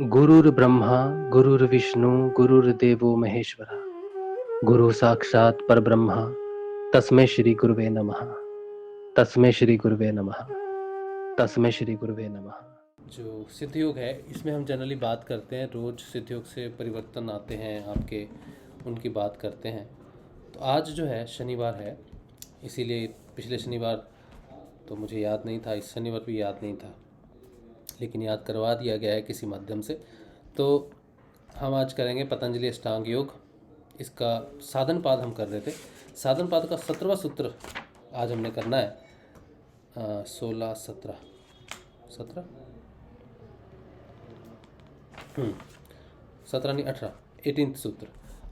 गुरुर्ब्रह्मा गुरुर्विष्णु गुरुर्देवो महेश्वरा गुरु साक्षात परब्रह्मा तस्मै श्री गुरुवे नमः। तस्मै श्री गुरुवे नमः। तस्मै श्री गुरुवे नमः। जो सिद्ध योग है इसमें हम जनरली बात करते हैं, रोज सिद्ध योग से परिवर्तन आते हैं आपके, उनकी बात करते हैं। तो आज जो है शनिवार है, इसीलिए पिछले शनिवार तो मुझे याद नहीं था, इस शनिवार भी याद नहीं था, लेकिन याद करवा दिया गया है किसी माध्यम से। तो हम आज करेंगे पतंजलि अष्टांग योग। इसका साधन पाद हम कर रहे थे। साधन पाद का 17वां सूत्र आज हमने करना है। 16 17 17 17 नहीं 18 18 सूत्र।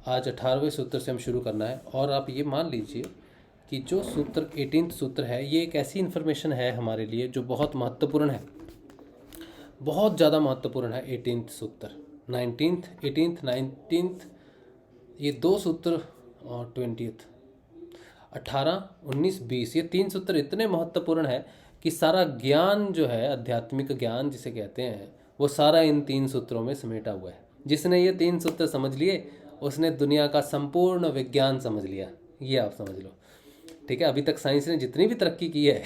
आज 18वें सूत्र से हम शुरू करना है। और आप ये मान लीजिए कि जो सूत्र 18 सूत्र है ये एक ऐसी इन्फॉर्मेशन है हमारे लिए जो बहुत महत्वपूर्ण है, बहुत ज़्यादा महत्वपूर्ण है। 18th सूत्र, 19th 18th 19th, ये दो सूत्र और 20th 18 19 20, ये तीन सूत्र इतने महत्वपूर्ण है कि सारा ज्ञान जो है, आध्यात्मिक ज्ञान जिसे कहते हैं, वो सारा इन तीन सूत्रों में समेटा हुआ है। जिसने ये तीन सूत्र समझ लिए उसने दुनिया का संपूर्ण विज्ञान समझ लिया, ये आप समझ लो। ठीक है, अभी तक साइंस ने जितनी भी तरक्की की है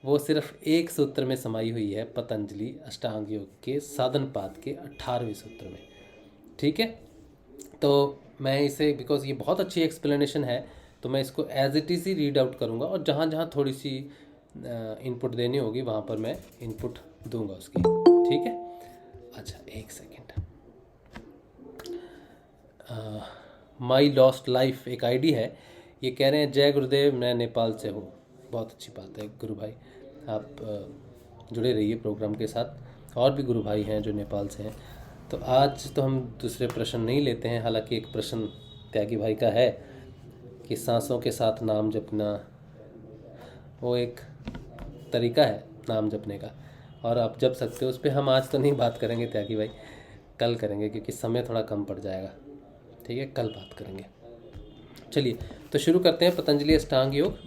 वो सिर्फ एक सूत्र में समाई हुई है, पतंजलि अष्टांग योग के साधन पाद के 18वें सूत्र में। ठीक है, तो मैं इसे, बिकॉज ये बहुत अच्छी एक्सप्लेनेशन है, तो मैं इसको एज इट इज़ ही रीड आउट करूँगा और जहाँ जहाँ थोड़ी सी इनपुट देनी होगी वहाँ पर मैं इनपुट दूंगा उसकी। ठीक है, अच्छा एक सेकेंड। माई लॉस्ट लाइफ एक आईडी है, ये कह रहे हैं जय गुरुदेव, मैं नेपाल से हूँ। बहुत अच्छी बात है गुरु भाई, आप जुड़े रहिए प्रोग्राम के साथ। और भी गुरु भाई हैं जो नेपाल से हैं। तो आज तो हम दूसरे प्रश्न नहीं लेते हैं, हालांकि एक प्रश्न त्यागी भाई का है कि सांसों के साथ नाम जपना, वो एक तरीका है नाम जपने का और आप जप सकते हो उस पर। हम आज तो नहीं बात करेंगे त्यागी भाई, कल करेंगे क्योंकि समय थोड़ा कम पड़ जाएगा। ठीक है, कल बात करेंगे। चलिए तो शुरू करते हैं पतंजलि अष्टांग योग।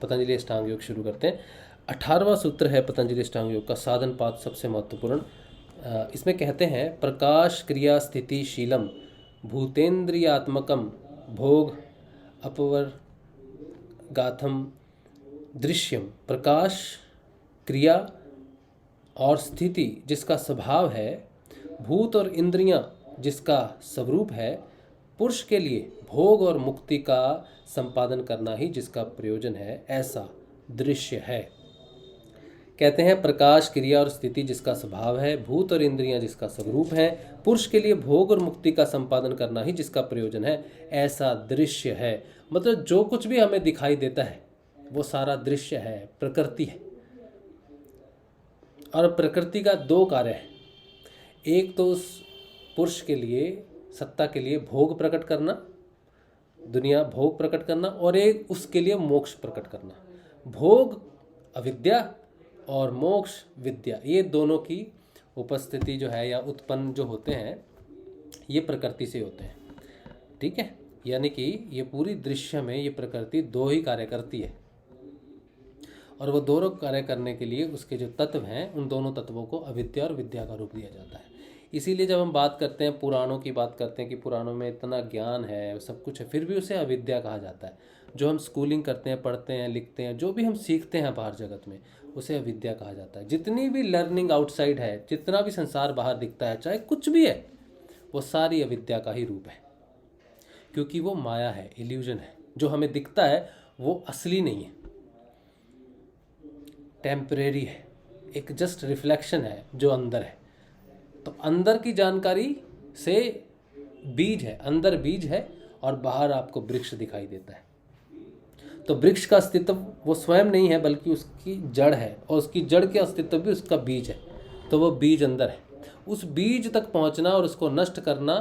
पतंजलि अष्टांग योग शुरू करते हैं। 18वां सूत्र है पतंजलि अष्टांग योग का, साधन पाद सबसे महत्वपूर्ण। इसमें कहते हैं प्रकाश क्रिया स्थिति शीलम भूतेन्द्रियात्मकम भोग अपवर गाथम दृश्यम। प्रकाश क्रिया और स्थिति जिसका स्वभाव है, भूत और इंद्रियां जिसका स्वरूप है, पुरुष के लिए भोग और मुक्ति का संपादन करना ही जिसका प्रयोजन है, ऐसा दृश्य है। कहते हैं प्रकाश क्रिया और स्थिति जिसका स्वभाव है, भूत और इंद्रियां जिसका स्वरूप है, पुरुष के लिए भोग और मुक्ति का संपादन करना ही जिसका प्रयोजन है, ऐसा दृश्य है। मतलब जो कुछ भी हमें दिखाई देता है वो सारा दृश्य है, प्रकृति है। और प्रकृति का दो कार्य है, एक तो उस पुरुष के लिए, सत्ता के लिए भोग प्रकट करना, दुनिया भोग प्रकट करना, और एक उसके लिए मोक्ष प्रकट करना। भोग अविद्या और मोक्ष विद्या, ये दोनों की उपस्थिति जो है या उत्पन्न जो होते हैं ये प्रकृति से होते हैं। ठीक है, यानी कि ये पूरी दृश्य में ये प्रकृति दो ही कार्य करती है और वो दोनों कार्य करने के लिए उसके जो तत्व हैं उन दोनों तत्वों को अविद्या और विद्या का रूप दिया जाता है। इसीलिए जब हम बात करते हैं, पुराणों की बात करते हैं कि पुराणों में इतना ज्ञान है, सब कुछ है, फिर भी उसे अविद्या कहा जाता है। जो हम स्कूलिंग करते हैं, पढ़ते हैं, लिखते हैं, जो भी हम सीखते हैं बाहर जगत में, उसे अविद्या कहा जाता है। जितनी भी लर्निंग आउटसाइड है, जितना भी संसार बाहर दिखता है, चाहे कुछ भी है, वो सारी अविद्या का ही रूप है, क्योंकि वो माया है, इल्यूजन है। जो हमें दिखता है वो असली नहीं है, टेम्परेरी है, एक जस्ट रिफ्लेक्शन है जो अंदर है। तो अंदर की जानकारी से बीज है, अंदर बीज है और बाहर आपको वृक्ष दिखाई देता है। तो वृक्ष का अस्तित्व वो स्वयं नहीं है, बल्कि उसकी जड़ है, और उसकी जड़ के अस्तित्व भी उसका बीज है। तो वो बीज अंदर है, उस बीज तक पहुंचना और उसको नष्ट करना,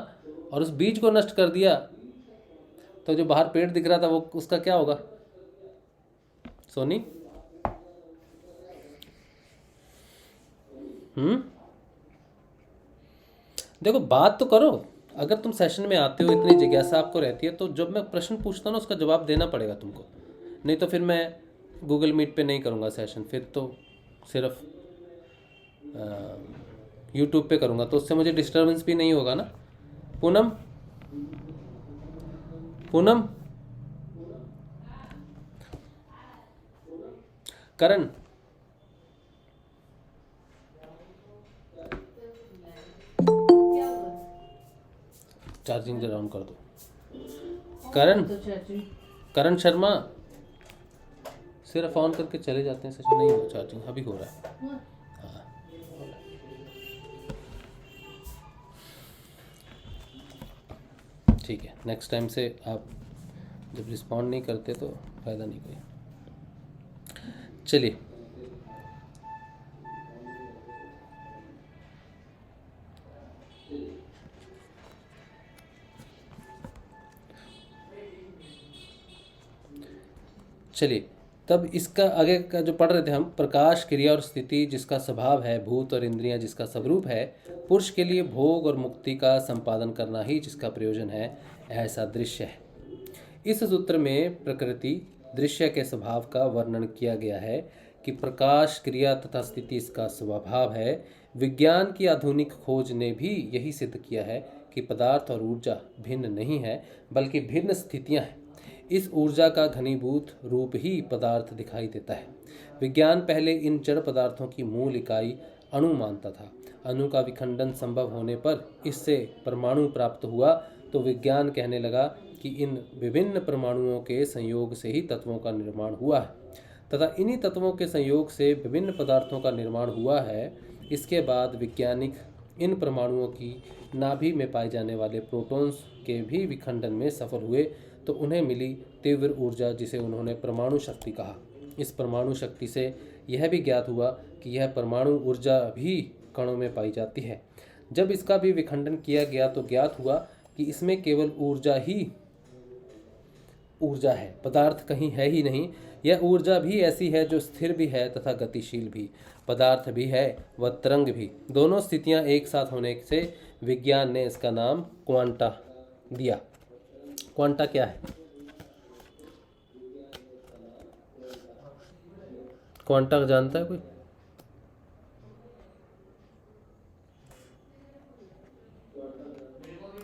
और उस बीज को नष्ट कर दिया तो जो बाहर पेड़ दिख रहा था वो उसका क्या होगा? सोनी, देखो बात तो करो। अगर तुम सेशन में आते हो, इतनी जिज्ञासा आपको रहती है, तो जब मैं प्रश्न पूछता हूँ ना उसका जवाब देना पड़ेगा तुमको, नहीं तो फिर मैं गूगल मीट पे नहीं करूँगा सेशन, फिर तो सिर्फ यूट्यूब पे करूँगा तो उससे मुझे डिस्टरबेंस भी नहीं होगा ना। पूनम, पूनम, करण, चार्जिंग जरा ऑन कर दो। करण, करण शर्मा, सिर्फ ऑन करके चले जाते हैं, सच नहीं हो चार्जिंग, अभी हो रहा है। हाँ, ठीक है, नेक्स्ट टाइम से आप जब रिस्पॉन्ड नहीं करते तो फ़ायदा नहीं कोई। चलिए, चलिए तब इसका आगे का जो पढ़ रहे थे हम, प्रकाश, क्रिया और स्थिति जिसका स्वभाव है, भूत और इंद्रियां जिसका स्वरूप है, पुरुष के लिए भोग और मुक्ति का संपादन करना ही जिसका प्रयोजन है, ऐसा दृश्य है। इस सूत्र में प्रकृति दृश्य के स्वभाव का वर्णन किया गया है कि प्रकाश, क्रिया तथा स्थिति इसका स्वभाव है। विज्ञान की आधुनिक खोज ने भी यही सिद्ध किया है कि पदार्थ और ऊर्जा भिन्न नहीं है, बल्कि भिन्न स्थितियां हैं। इस ऊर्जा का घनीभूत रूप ही पदार्थ दिखाई देता है। विज्ञान पहले इन जड़ पदार्थों की मूल इकाई अणु मानता था। अणु का विखंडन संभव होने पर इससे परमाणु प्राप्त हुआ, तो विज्ञान कहने लगा कि इन विभिन्न परमाणुओं के संयोग से ही तत्वों का निर्माण हुआ है तथा इन्हीं तत्वों के संयोग से विभिन्न पदार्थों का निर्माण हुआ है। इसके बाद वैज्ञानिक इन परमाणुओं की नाभि में पाए जाने वाले प्रोटॉन्स के भी विखंडन में सफल हुए, तो उन्हें मिली तीव्र ऊर्जा, जिसे उन्होंने परमाणु शक्ति कहा। इस परमाणु शक्ति से यह भी ज्ञात हुआ कि यह परमाणु ऊर्जा भी कणों में पाई जाती है। जब इसका भी विखंडन किया गया तो ज्ञात हुआ कि इसमें केवल ऊर्जा ही ऊर्जा है, पदार्थ कहीं है ही नहीं। यह ऊर्जा भी ऐसी है जो स्थिर भी है तथा गतिशील भी, पदार्थ भी है व तरंग भी। दोनों स्थितियां एक साथ होने से विज्ञान ने इसका नाम क्वांटा दिया। क्वांटा क्या है? क्वांटा जानता है कोई?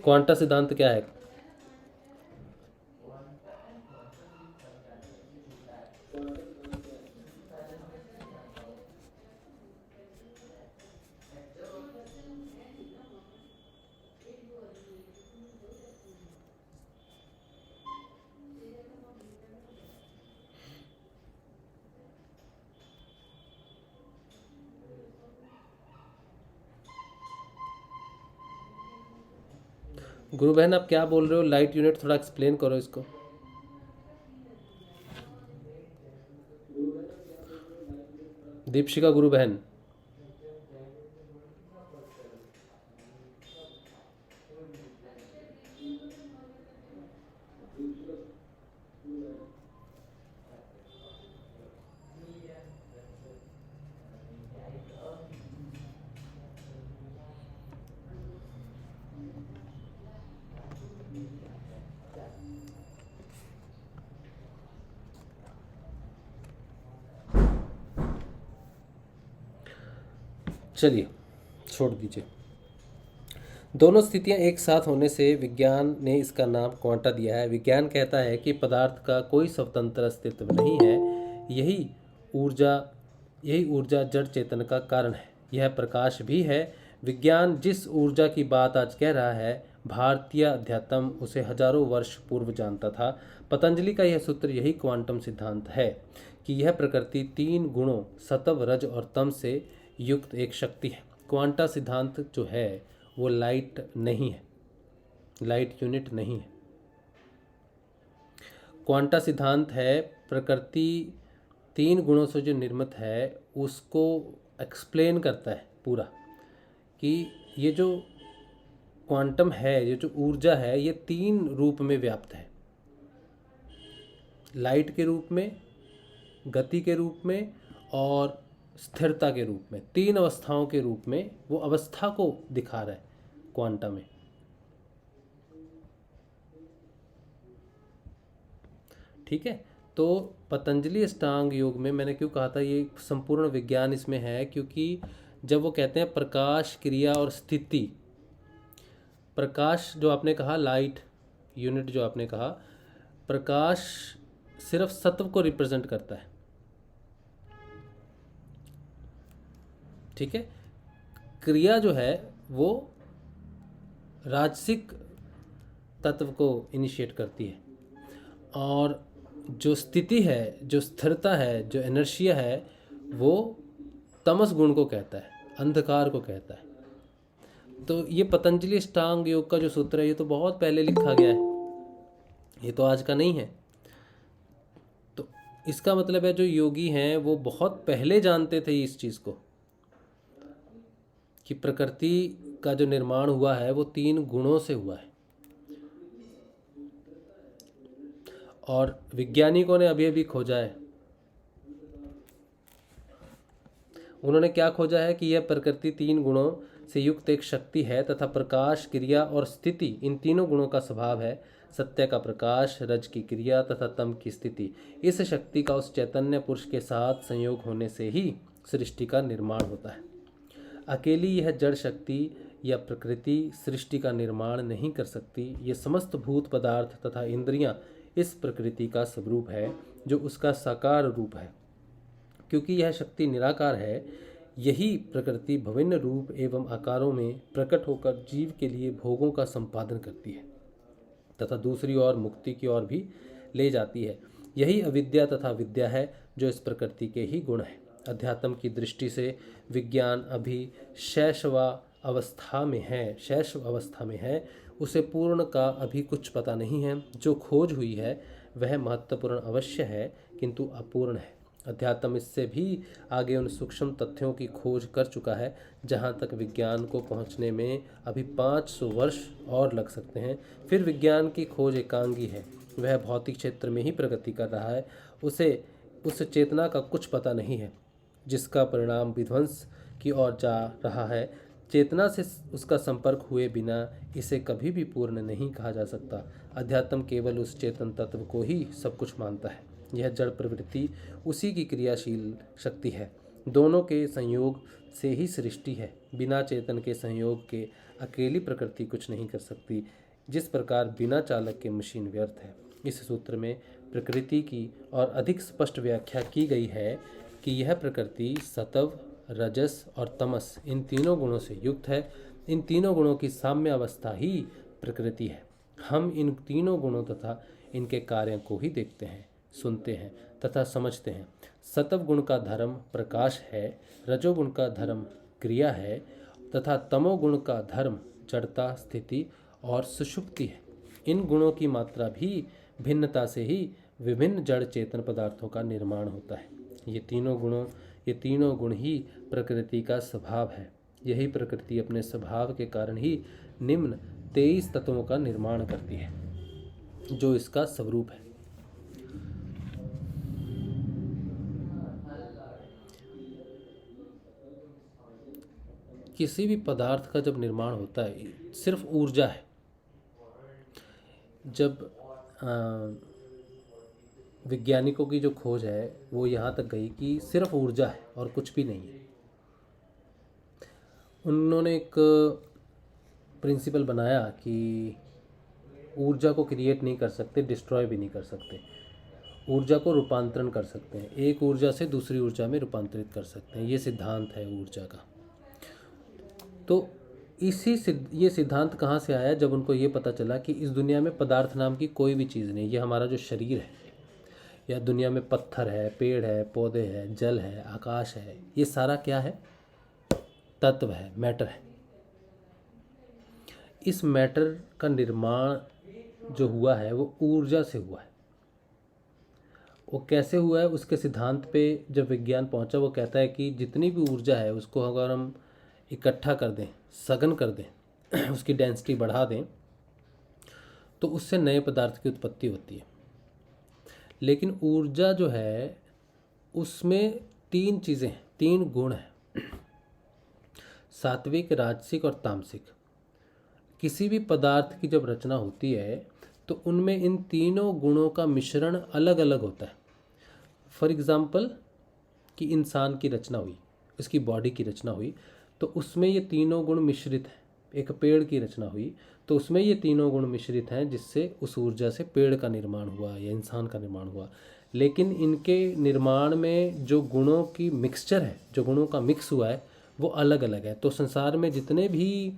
क्वांटा सिद्धांत क्या है? गुरु बहन आप क्या बोल रहे हो? लाइट यूनिट थोड़ा एक्सप्लेन करो इसको। दीपशिका गुरु बहन, चलिए छोड़ दीजिए। दोनों स्थितियां एक साथ होने से विज्ञान ने इसका नाम क्वांटा दिया है। विज्ञान कहता है कि पदार्थ का कोई स्वतंत्र अस्तित्व नहीं है। यही ऊर्जा जड़ चेतन का कारण है। यह प्रकाश भी है। विज्ञान जिस ऊर्जा की बात आज कह रहा है, भारतीय अध्यात्म उसे हजारों वर्ष पूर्व जानता था। पतंजलि का यह सूत्र यही क्वांटम सिद्धांत है कि यह प्रकृति तीन गुणों सत्व, रज और तम से युक्त एक शक्ति है। क्वांटा सिद्धांत जो है वो लाइट नहीं है, लाइट यूनिट नहीं है। क्वांटा सिद्धांत है प्रकृति तीन गुणों से जो निर्मित है उसको एक्सप्लेन करता है पूरा, कि ये जो क्वांटम है, ये जो ऊर्जा है, ये तीन रूप में व्याप्त है। लाइट के रूप में, गति के रूप में और स्थिरता के रूप में, तीन अवस्थाओं के रूप में वो अवस्था को दिखा रहा है क्वांटा में। ठीक है, तो पतंजलि अष्टांग योग में मैंने क्यों कहा था ये संपूर्ण विज्ञान इसमें है, क्योंकि जब वो कहते हैं प्रकाश, क्रिया और स्थिति, प्रकाश जो आपने कहा, लाइट यूनिट जो आपने कहा, प्रकाश सिर्फ सत्व को रिप्रेजेंट करता है, ठीक है। क्रिया जो है वो राजसिक तत्व को इनिशिएट करती है, और जो स्थिति है, जो स्थिरता है, जो इनर्शिया है, वो तमस गुण को कहता है, अंधकार को कहता है। तो ये पतंजलि अष्टांग योग का जो सूत्र है ये तो बहुत पहले लिखा गया है, ये तो आज का नहीं है। तो इसका मतलब है जो योगी हैं वो बहुत पहले जानते थे इस चीज़ को कि प्रकृति का जो निर्माण हुआ है वो 3 गुणों से हुआ है। और वैज्ञानिकों ने अभी अभी खोजा है, उन्होंने क्या खोजा है कि यह प्रकृति 3 गुणों से युक्त एक शक्ति है तथा प्रकाश, क्रिया और स्थिति इन तीनों गुणों का स्वभाव है। सत्य का प्रकाश, रज की क्रिया तथा तम की स्थिति। इस शक्ति का उस चैतन्य पुरुष के साथ संयोग होने से ही सृष्टि का निर्माण होता है। अकेली यह जड़ शक्ति या प्रकृति सृष्टि का निर्माण नहीं कर सकती। ये समस्त भूत पदार्थ तथा इंद्रियां इस प्रकृति का स्वरूप है जो उसका साकार रूप है। क्योंकि यह शक्ति निराकार है, यही प्रकृति विभिन्न रूप एवं आकारों में प्रकट होकर जीव के लिए भोगों का संपादन करती है तथा दूसरी ओर मुक्ति की ओर भी ले जाती है। यही अविद्या तथा विद्या है जो इस प्रकृति के ही गुण है। अध्यात्म की दृष्टि से विज्ञान अभी शैशव अवस्था में है, उसे पूर्ण का अभी कुछ पता नहीं है। जो खोज हुई है वह महत्वपूर्ण अवश्य है किंतु अपूर्ण है। अध्यात्म इससे भी आगे उन सूक्ष्म तथ्यों की खोज कर चुका है जहाँ तक विज्ञान को पहुँचने में अभी 500 वर्ष और लग सकते हैं। फिर विज्ञान की खोज एकांगी है, वह भौतिक क्षेत्र में ही प्रगति कर रहा है। उसे उस चेतना का कुछ पता नहीं है जिसका परिणाम विध्वंस की ओर जा रहा है। चेतना से उसका संपर्क हुए बिना इसे कभी भी पूर्ण नहीं कहा जा सकता। अध्यात्म केवल उस चेतन तत्व को ही सब कुछ मानता है। यह जड़ प्रवृत्ति उसी की क्रियाशील शक्ति है। दोनों के संयोग से ही सृष्टि है। बिना चेतन के संयोग के अकेली प्रकृति कुछ नहीं कर सकती। जिस प्रकार बिना चालक के मशीन व्यर्थ है। इस सूत्र में प्रकृति की और अधिक स्पष्ट व्याख्या की गई है कि यह प्रकृति सत्व, रजस और तमस इन तीनों गुणों से युक्त है। इन तीनों गुणों की साम्य अवस्था ही प्रकृति है। हम इन तीनों गुणों तथा इनके कार्यों को ही देखते हैं, सुनते हैं तथा समझते हैं। सत्व गुण का धर्म प्रकाश है, रजोगुण का धर्म क्रिया है तथा तमोगुण का धर्म जड़ता, स्थिति और सुषुप्ति है। इन गुणों की मात्रा भी भिन्नता से ही विभिन्न जड़ चेतन पदार्थों का निर्माण होता है। ये तीनों गुण ही प्रकृति का स्वभाव है। यही प्रकृति अपने स्वभाव के कारण ही निम्न 23 तत्वों का निर्माण करती है जो इसका स्वरूप है। किसी भी पदार्थ का जब निर्माण होता है सिर्फ ऊर्जा है। जब वैज्ञानिकों की जो खोज है वो यहाँ तक गई कि सिर्फ ऊर्जा है और कुछ भी नहीं है। उन्होंने एक प्रिंसिपल बनाया कि ऊर्जा को क्रिएट नहीं कर सकते, डिस्ट्रॉय भी नहीं कर सकते। ऊर्जा को रूपांतरण कर सकते हैं, एक ऊर्जा से दूसरी ऊर्जा में रूपांतरित कर सकते हैं। ये सिद्धांत है ऊर्जा का। तो ये सिद्धांत कहाँ से आया? जब उनको ये पता चला कि इस दुनिया में पदार्थ नाम की कोई भी चीज़ नहीं। ये हमारा जो शरीर है या दुनिया में पत्थर है, पेड़ है, पौधे हैं, जल है, आकाश है, ये सारा क्या है? तत्व है, मैटर है। इस मैटर का निर्माण जो हुआ है वो ऊर्जा से हुआ है। वो कैसे हुआ है उसके सिद्धांत पे जब विज्ञान पहुंचा, वो कहता है कि जितनी भी ऊर्जा है उसको अगर हम इकट्ठा कर दें, सघन कर दें, उसकी डेंसिटी बढ़ा दें तो उससे नए पदार्थ की उत्पत्ति होती है। लेकिन ऊर्जा जो है उसमें 3 चीज़ें हैं, 3 गुण हैं, सात्विक, राजसिक और तामसिक। किसी भी पदार्थ की जब रचना होती है तो उनमें इन तीनों गुणों का मिश्रण अलग अलग होता है। फॉर एग्ज़ाम्पल कि इंसान की रचना हुई, उसकी बॉडी की रचना हुई, तो उसमें ये तीनों गुण मिश्रित हैं। एक पेड़ की रचना हुई तो उसमें ये तीनों गुण मिश्रित हैं, जिससे उस ऊर्जा से पेड़ का निर्माण हुआ या इंसान का निर्माण हुआ। लेकिन इनके निर्माण में जो गुणों की मिक्सचर है, जो गुणों का मिक्स हुआ है, वो अलग अलग है। तो संसार में जितने भी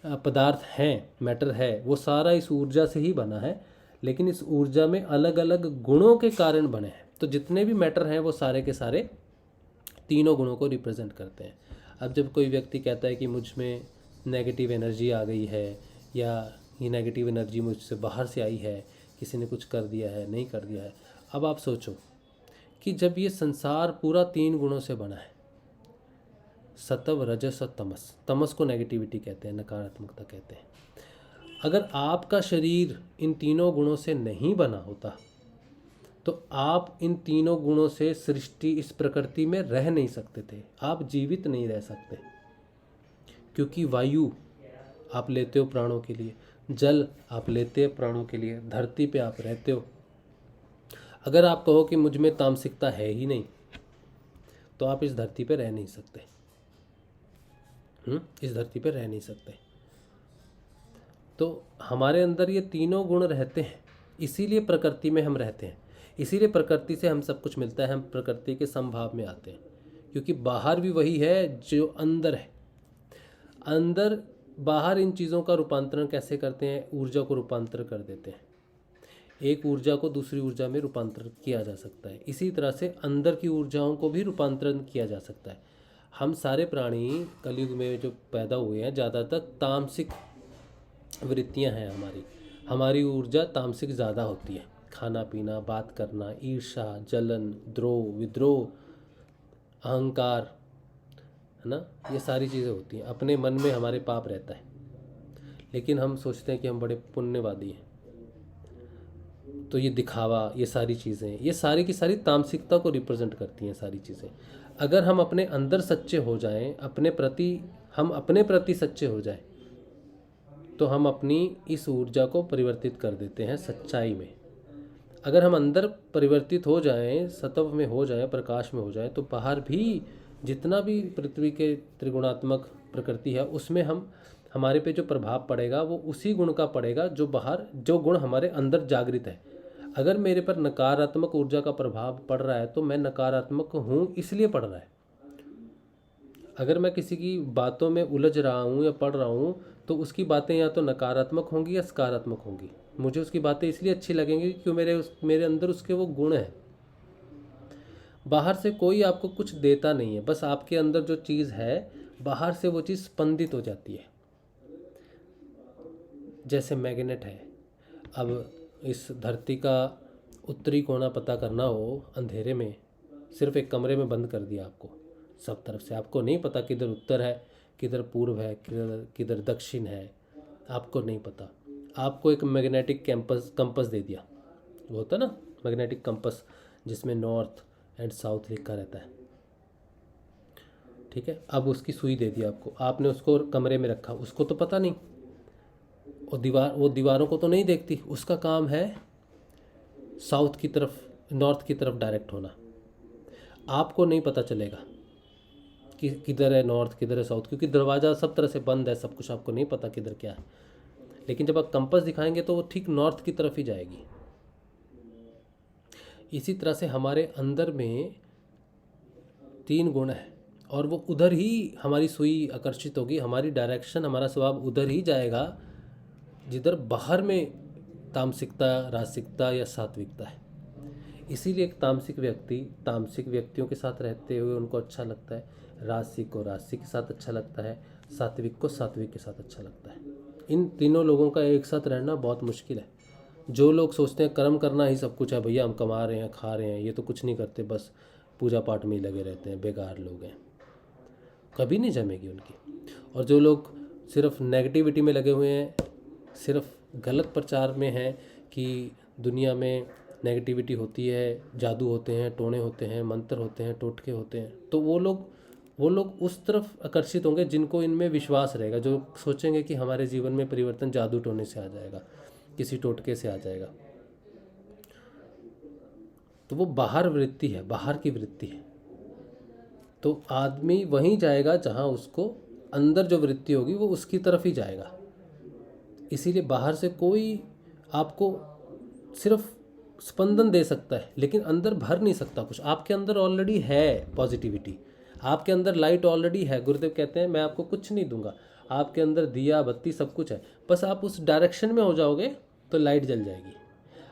पदार्थ हैं, मैटर है, वो सारा इस ऊर्जा से ही बना है, लेकिन इस ऊर्जा में अलग अलग गुणों के कारण बने हैं। तो जितने भी मैटर हैं वो सारे के सारे तीनों गुणों को रिप्रेजेंट करते हैं। अब जब कोई व्यक्ति कहता है कि मुझ में नेगेटिव एनर्जी आ गई है, या ये नेगेटिव एनर्जी मुझसे बाहर से आई है, किसी ने कुछ कर दिया है, नहीं कर दिया है, अब आप सोचो कि जब ये संसार पूरा 3 गुणों से बना है, सत्व, रजस और तमस। तमस को नेगेटिविटी कहते हैं, नकारात्मकता कहते हैं। अगर आपका शरीर इन तीनों गुणों से नहीं बना होता तो आप इन तीनों गुणों से सृष्टि, इस प्रकृति में रह नहीं सकते थे, आप जीवित नहीं रह सकते। क्योंकि वायु आप लेते हो प्राणों के लिए, जल आप लेते हो प्राणों के लिए, धरती पे आप रहते हो। अगर आप कहो कि मुझ में तामसिकता है ही नहीं, तो आप इस धरती पे रह नहीं सकते। इस धरती पे रह नहीं सकते। तो हमारे अंदर ये तीनों गुण रहते हैं, इसीलिए प्रकृति में हम रहते हैं, इसीलिए प्रकृति से हम सब कुछ मिलता है, हम प्रकृति के समभाव में आते हैं। क्योंकि बाहर भी वही है जो अंदर है। अंदर बाहर इन चीज़ों का रूपांतरण कैसे करते हैं? ऊर्जा को रूपांतर कर देते हैं। एक ऊर्जा को दूसरी ऊर्जा में रूपांतरित किया जा सकता है। इसी तरह से अंदर की ऊर्जाओं को भी रूपांतरण किया जा सकता है। हम सारे प्राणी कलयुग में जो पैदा हुए हैं, ज़्यादातर तामसिक वृत्तियां हैं हमारी ऊर्जा तामसिक ज़्यादा होती है। खाना पीना, बात करना, ईर्ष्या, जलन, द्रोह, विद्रोह, अहंकार, है ना, ये सारी चीज़ें होती हैं। अपने मन में हमारे पाप रहता है, लेकिन हम सोचते हैं कि हम बड़े पुण्यवादी हैं। तो ये दिखावा, ये सारी चीज़ें, ये सारी की सारी तामसिकता को रिप्रेजेंट करती हैं सारी चीज़ें। अगर हम अपने अंदर सच्चे हो जाएं, हम अपने प्रति सच्चे हो जाएं, तो हम अपनी इस ऊर्जा को परिवर्तित कर देते हैं सच्चाई में। अगर हम अंदर परिवर्तित हो जाएं, सत्व में हो जाएं, प्रकाश में हो जाएं, तो बाहर भी जितना भी पृथ्वी के त्रिगुणात्मक प्रकृति है, उसमें हमारे पे जो प्रभाव पड़ेगा वो उसी गुण का पड़ेगा जो गुण हमारे अंदर जागृत है। अगर मेरे पर नकारात्मक ऊर्जा का प्रभाव पड़ रहा है तो मैं नकारात्मक हूँ, इसलिए पड़ रहा है। अगर मैं किसी की बातों में उलझ रहा हूँ या पढ़ रहा हूँ, तो उसकी बातें या तो नकारात्मक होंगी या सकारात्मक होंगी। मुझे उसकी बातें इसलिए अच्छी लगेंगी क्योंकि मेरे अंदर उसके वो गुण हैं। बाहर से कोई आपको कुछ देता नहीं है, बस आपके अंदर जो चीज़ है, बाहर से वो चीज़ स्पंदित हो जाती है। जैसे मैग्नेट है। अब इस धरती का उत्तरी कोना पता करना हो अंधेरे में, सिर्फ एक कमरे में बंद कर दिया आपको सब तरफ से, आपको नहीं पता किधर उत्तर है, किधर पूर्व है, किधर दक्षिण है, आपको नहीं पता। आपको एक मैग्नेटिक कंपस दे दिया, वो होता है ना मैग्नेटिक कंपस, जिसमें नॉर्थ एंड साउथ लिखा रहता है, ठीक है। अब उसकी सुई दे दी आपको, आपने उसको कमरे में रखा, उसको तो पता नहीं, और वो दीवारों को तो नहीं देखती, उसका काम है साउथ की तरफ, नॉर्थ की तरफ डायरेक्ट होना। आपको नहीं पता चलेगा कि किधर है नॉर्थ, किधर है साउथ, क्योंकि दरवाज़ा सब तरह से बंद है, सब कुछ आपको नहीं पता किधर क्या है। लेकिन जब आप कंपास दिखाएंगे तो वो ठीक नॉर्थ की तरफ ही जाएगी। इसी तरह से हमारे अंदर में 3 गुण है, और वो उधर ही हमारी सुई आकर्षित होगी, हमारी डायरेक्शन, हमारा स्वभाव उधर ही जाएगा जिधर बाहर में तामसिकता, रासिकता या सात्विकता है। इसीलिए एक तामसिक व्यक्ति तामसिक व्यक्तियों के साथ रहते हुए उनको अच्छा लगता है, रासिक को रासिक के साथ अच्छा लगता है, सात्विक को सात्विक के साथ अच्छा लगता है। इन तीनों लोगों का एक साथ रहना बहुत मुश्किल है। जो लोग सोचते हैं कर्म करना ही सब कुछ है, भैया हम कमा रहे हैं, खा रहे हैं, ये तो कुछ नहीं करते, बस पूजा पाठ में ही लगे रहते हैं, बेकार लोग हैं, कभी नहीं जमेगी उनकी। और जो लोग सिर्फ नेगेटिविटी में लगे हुए हैं, सिर्फ गलत प्रचार में हैं कि दुनिया में नेगेटिविटी होती है, जादू होते हैं, टोने होते हैं, मंत्र होते हैं, टोटके होते हैं, तो वो लोग उस तरफ आकर्षित होंगे जिनको इनमें विश्वास रहेगा, जो सोचेंगे कि हमारे जीवन में परिवर्तन जादू टोने से आ जाएगा, किसी टोटके से आ जाएगा। तो वो बाहर वृत्ति है, बाहर की वृत्ति है। तो आदमी वहीं जाएगा जहाँ उसको अंदर जो वृत्ति होगी वो उसकी तरफ ही जाएगा। इसीलिए बाहर से कोई आपको सिर्फ स्पंदन दे सकता है लेकिन अंदर भर नहीं सकता कुछ। आपके अंदर ऑलरेडी है पॉजिटिविटी, आपके अंदर लाइट ऑलरेडी है। गुरुदेव कहते हैं मैं आपको कुछ नहीं दूंगा, आपके अंदर दिया बत्ती सब कुछ है, बस आप उस डायरेक्शन में हो जाओगे तो लाइट जल जाएगी।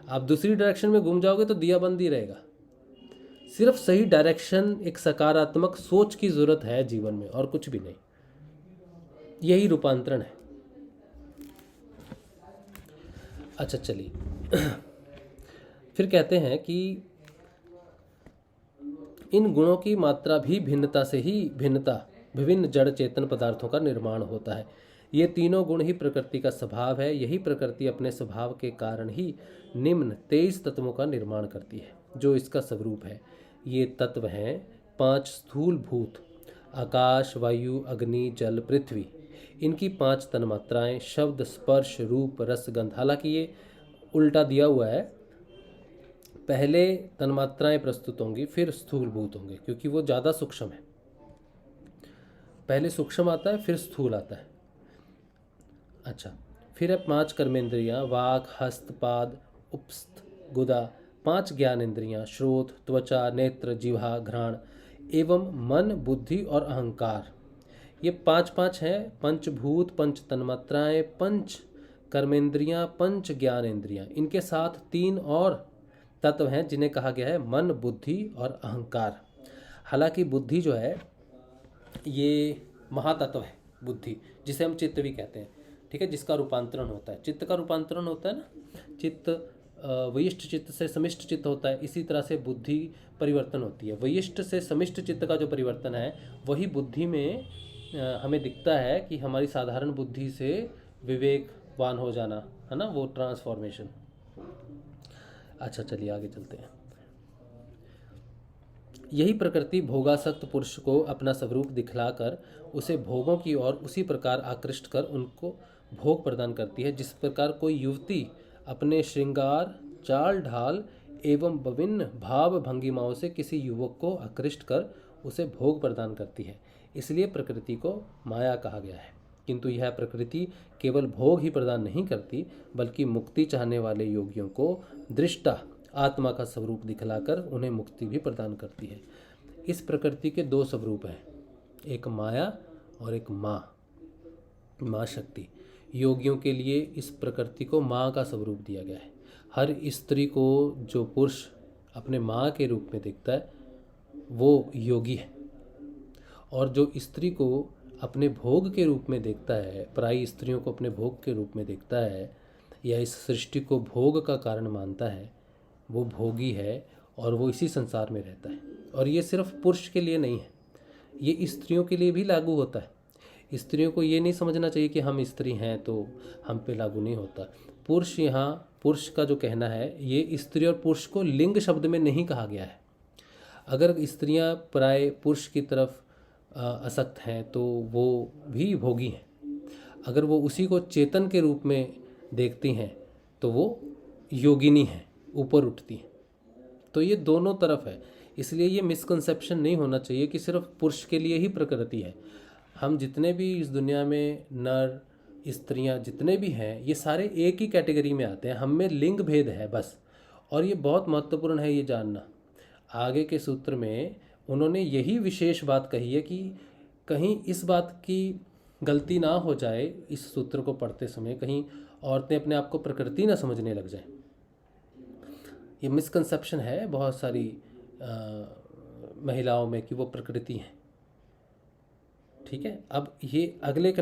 आप दूसरी डायरेक्शन में घूम जाओगे तो दिया बंद ही रहेगा। सिर्फ सही डायरेक्शन, एक सकारात्मक सोच की ज़रूरत है जीवन में, और कुछ भी नहीं। यही रूपांतरण है। अच्छा चलिए फिर कहते हैं कि इन गुणों की मात्रा भी भिन्नता से ही विभिन्न जड़ चेतन पदार्थों का निर्माण होता है। ये तीनों गुण ही प्रकृति का स्वभाव है। यही प्रकृति अपने स्वभाव के कारण ही निम्न 23 तत्वों का निर्माण करती है जो इसका स्वरूप है। ये तत्व हैं 5 स्थूल भूत, आकाश, वायु, अग्नि, जल, पृथ्वी। इनकी 5 तन्मात्राएं शब्द, स्पर्श, रूप, रस, गंध। हालांकि ये उल्टा दिया हुआ है, पहले तन्मात्राएं प्रस्तुत होंगी फिर स्थूल भूत होंगे, क्योंकि वो ज़्यादा सूक्ष्म है। पहले सूक्ष्म आता है फिर स्थूल आता है। अच्छा, फिर है 5 कर्मेंद्रियां, वाक, हस्त, पाद, उपस्थ, गुदा। 5 ज्ञानेंद्रियां, श्रोत, त्वचा, नेत्र, जिह्वा, घ्राण एवं मन, बुद्धि और अहंकार। ये 5 हैं। पंचभूत, पंच तन्मात्राएं, पंच कर्मेंद्रियां, पंच ज्ञानेंद्रियां। इनके साथ 3 और तत्व हैं जिन्हें कहा गया है मन, बुद्धि और अहंकार। हालांकि बुद्धि जो है ये महातत्व है, बुद्धि जिसे हम चित्त भी कहते हैं, ठीक है, जिसका रूपांतरण होता है। चित्त का रूपांतरण होता है ना, चित्त वयिष्ठ चित्त से समिष्ट चित्त होता है, इसी तरह से बुद्धि परिवर्तन होती है। वयिष्ठ से समिष्ट चित्त का जो परिवर्तन है वही बुद्धि में हमें दिखता है कि हमारी साधारण बुद्धि से विवेकवान हो जाना, है ना, वो ट्रांसफॉर्मेशन। अच्छा चलिए आगे चलते हैं। यही प्रकृति भोगासक्त पुरुष को अपना स्वरूप दिखलाकर उसे भोगों की ओर उसी प्रकार आकृष्ट कर उनको भोग प्रदान करती है जिस प्रकार कोई युवती अपने श्रृंगार, चाल ढाल एवं विभिन्न भाव भंगिमाओं से किसी युवक को आकृष्ट कर उसे भोग प्रदान करती है। इसलिए प्रकृति को माया कहा गया है। किंतु यह प्रकृति केवल भोग ही प्रदान नहीं करती बल्कि मुक्ति चाहने वाले योगियों को दृष्टा आत्मा का स्वरूप दिखलाकर उन्हें मुक्ति भी प्रदान करती है। इस प्रकृति के 2 स्वरूप हैं, एक माया और एक माँ शक्ति। योगियों के लिए इस प्रकृति को माँ का स्वरूप दिया गया है। हर स्त्री को जो पुरुष अपने माँ के रूप में देखता है वो योगी है, और जो स्त्री को अपने भोग के रूप में देखता है, पराई स्त्रियों को अपने भोग के रूप में देखता है या इस सृष्टि को भोग का कारण मानता है, वो भोगी है और वो इसी संसार में रहता है। और ये सिर्फ पुरुष के लिए नहीं है, ये स्त्रियों के लिए भी लागू होता है। स्त्रियों को ये नहीं समझना चाहिए कि हम स्त्री हैं तो हम पे लागू नहीं होता। पुरुष, यहाँ पुरुष का जो कहना है ये स्त्री और पुरुष को लिंग शब्द में नहीं कहा गया है। अगर स्त्रियां प्राय पुरुष की तरफ आसक्त हैं तो वो भी भोगी हैं। अगर वो उसी को चेतन के रूप में देखती हैं तो वो योगिनी हैं, ऊपर उठती हैं। तो ये दोनों तरफ है। इसलिए ये मिसकंसेप्शन नहीं होना चाहिए कि सिर्फ पुरुष के लिए ही प्रकृति है। हम जितने भी इस दुनिया में नर स्त्रियां जितने भी हैं ये सारे एक ही कैटेगरी में आते हैं। हम में लिंग भेद है बस, और ये बहुत महत्वपूर्ण है ये जानना। आगे के सूत्र में उन्होंने यही विशेष बात कही है कि कहीं इस बात की गलती ना हो जाए इस सूत्र को पढ़ते समय, कहीं औरतें अपने आप को प्रकृति ना समझने लग जाएं। ये मिसकंसेप्शन है बहुत सारी महिलाओं में कि वो प्रकृति हैं। ठीक है, अब ये अगले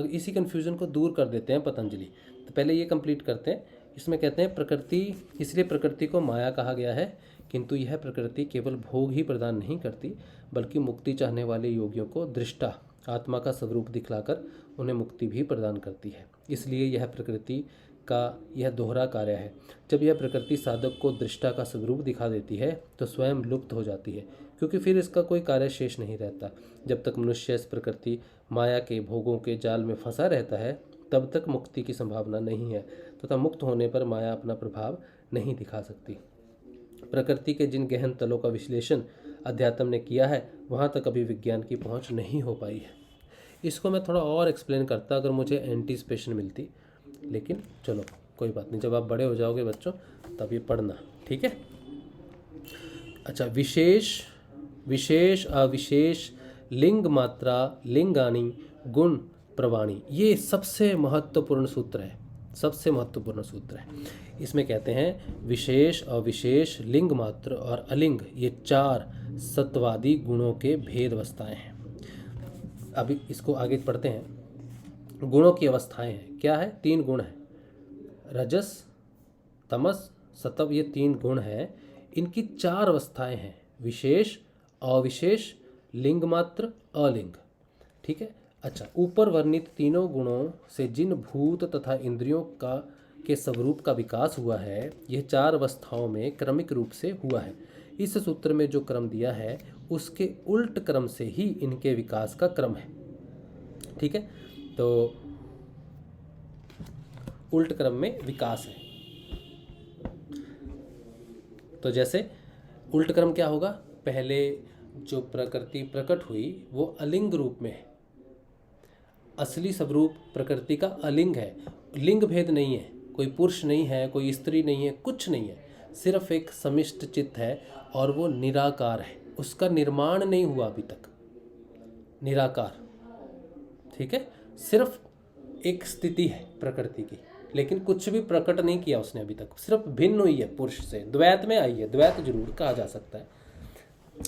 इसी कन्फ्यूज़न को दूर कर देते हैं पतंजलि। तो पहले ये कंप्लीट करते हैं। इसमें कहते हैं प्रकृति, इसलिए प्रकृति को माया कहा गया है, किंतु यह प्रकृति केवल भोग ही प्रदान नहीं करती बल्कि मुक्ति चाहने वाले योगियों को दृष्टा आत्मा का स्वरूप दिखलाकर उन्हें मुक्ति भी प्रदान करती है। इसलिए यह प्रकृति का यह दोहरा कार्य है। जब यह प्रकृति साधक को दृष्टा का स्वरूप दिखा देती है तो स्वयं लुप्त हो जाती है, क्योंकि फिर इसका कोई कार्य शेष नहीं रहता। जब तक मनुष्य इस प्रकृति माया के भोगों के जाल में फंसा रहता है तब तक मुक्ति की संभावना नहीं है, तथा मुक्त होने पर माया अपना प्रभाव नहीं दिखा सकती। प्रकृति के जिन गहन तलों का विश्लेषण अध्यात्म ने किया है वहाँ तक अभी विज्ञान की पहुँच नहीं हो पाई है। इसको मैं थोड़ा और एक्सप्लेन करता अगर मुझे एंटीसिपेशन मिलती, लेकिन चलो कोई बात नहीं, जब आप बड़े हो जाओगे बच्चों तब ये पढ़ना, ठीक है। अच्छा, विशेष विशेष अविशेष लिंग मात्रा लिंगानी गुण प्रवाणी, ये सबसे महत्वपूर्ण सूत्र है, सबसे महत्वपूर्ण सूत्र है। इसमें कहते हैं विशेष अविशेष लिंग मात्र और अलिंग ये 4 सत्वादी गुणों के भेद अवस्थाएं हैं। अभी इसको आगे पढ़ते हैं। गुणों की अवस्थाएं हैं, क्या है? 3 गुण हैं, रजस तमस सत्व, ये 3 गुण हैं। इनकी 4 अवस्थाएं हैं, विशेष अविशेष लिंग मात्र अलिंग, ठीक है। अच्छा, ऊपर वर्णित तीनों गुणों से जिन भूत तथा इंद्रियों का के स्वरूप का विकास हुआ है यह 4 अवस्थाओं में क्रमिक रूप से हुआ है। इस सूत्र में जो क्रम दिया है उसके उल्ट क्रम से ही इनके विकास का क्रम है, ठीक है। तो उल्ट क्रम में विकास है। तो जैसे उल्ट क्रम क्या होगा? पहले जो प्रकृति प्रकट हुई वो अलिंग रूप में है, असली स्वरूप प्रकृति का अलिंग है, लिंग भेद नहीं है, कोई पुरुष नहीं है, कोई स्त्री नहीं है, कुछ नहीं है, सिर्फ एक समिष्ट चित्त है और वो निराकार है, उसका निर्माण नहीं हुआ अभी तक, निराकार, ठीक है। सिर्फ एक स्थिति है प्रकृति की, लेकिन कुछ भी प्रकट नहीं किया उसने अभी तक, सिर्फ भिन्न हुई है पुरुष से, द्वैत में आई है, द्वैत जरूर कहा जा सकता है,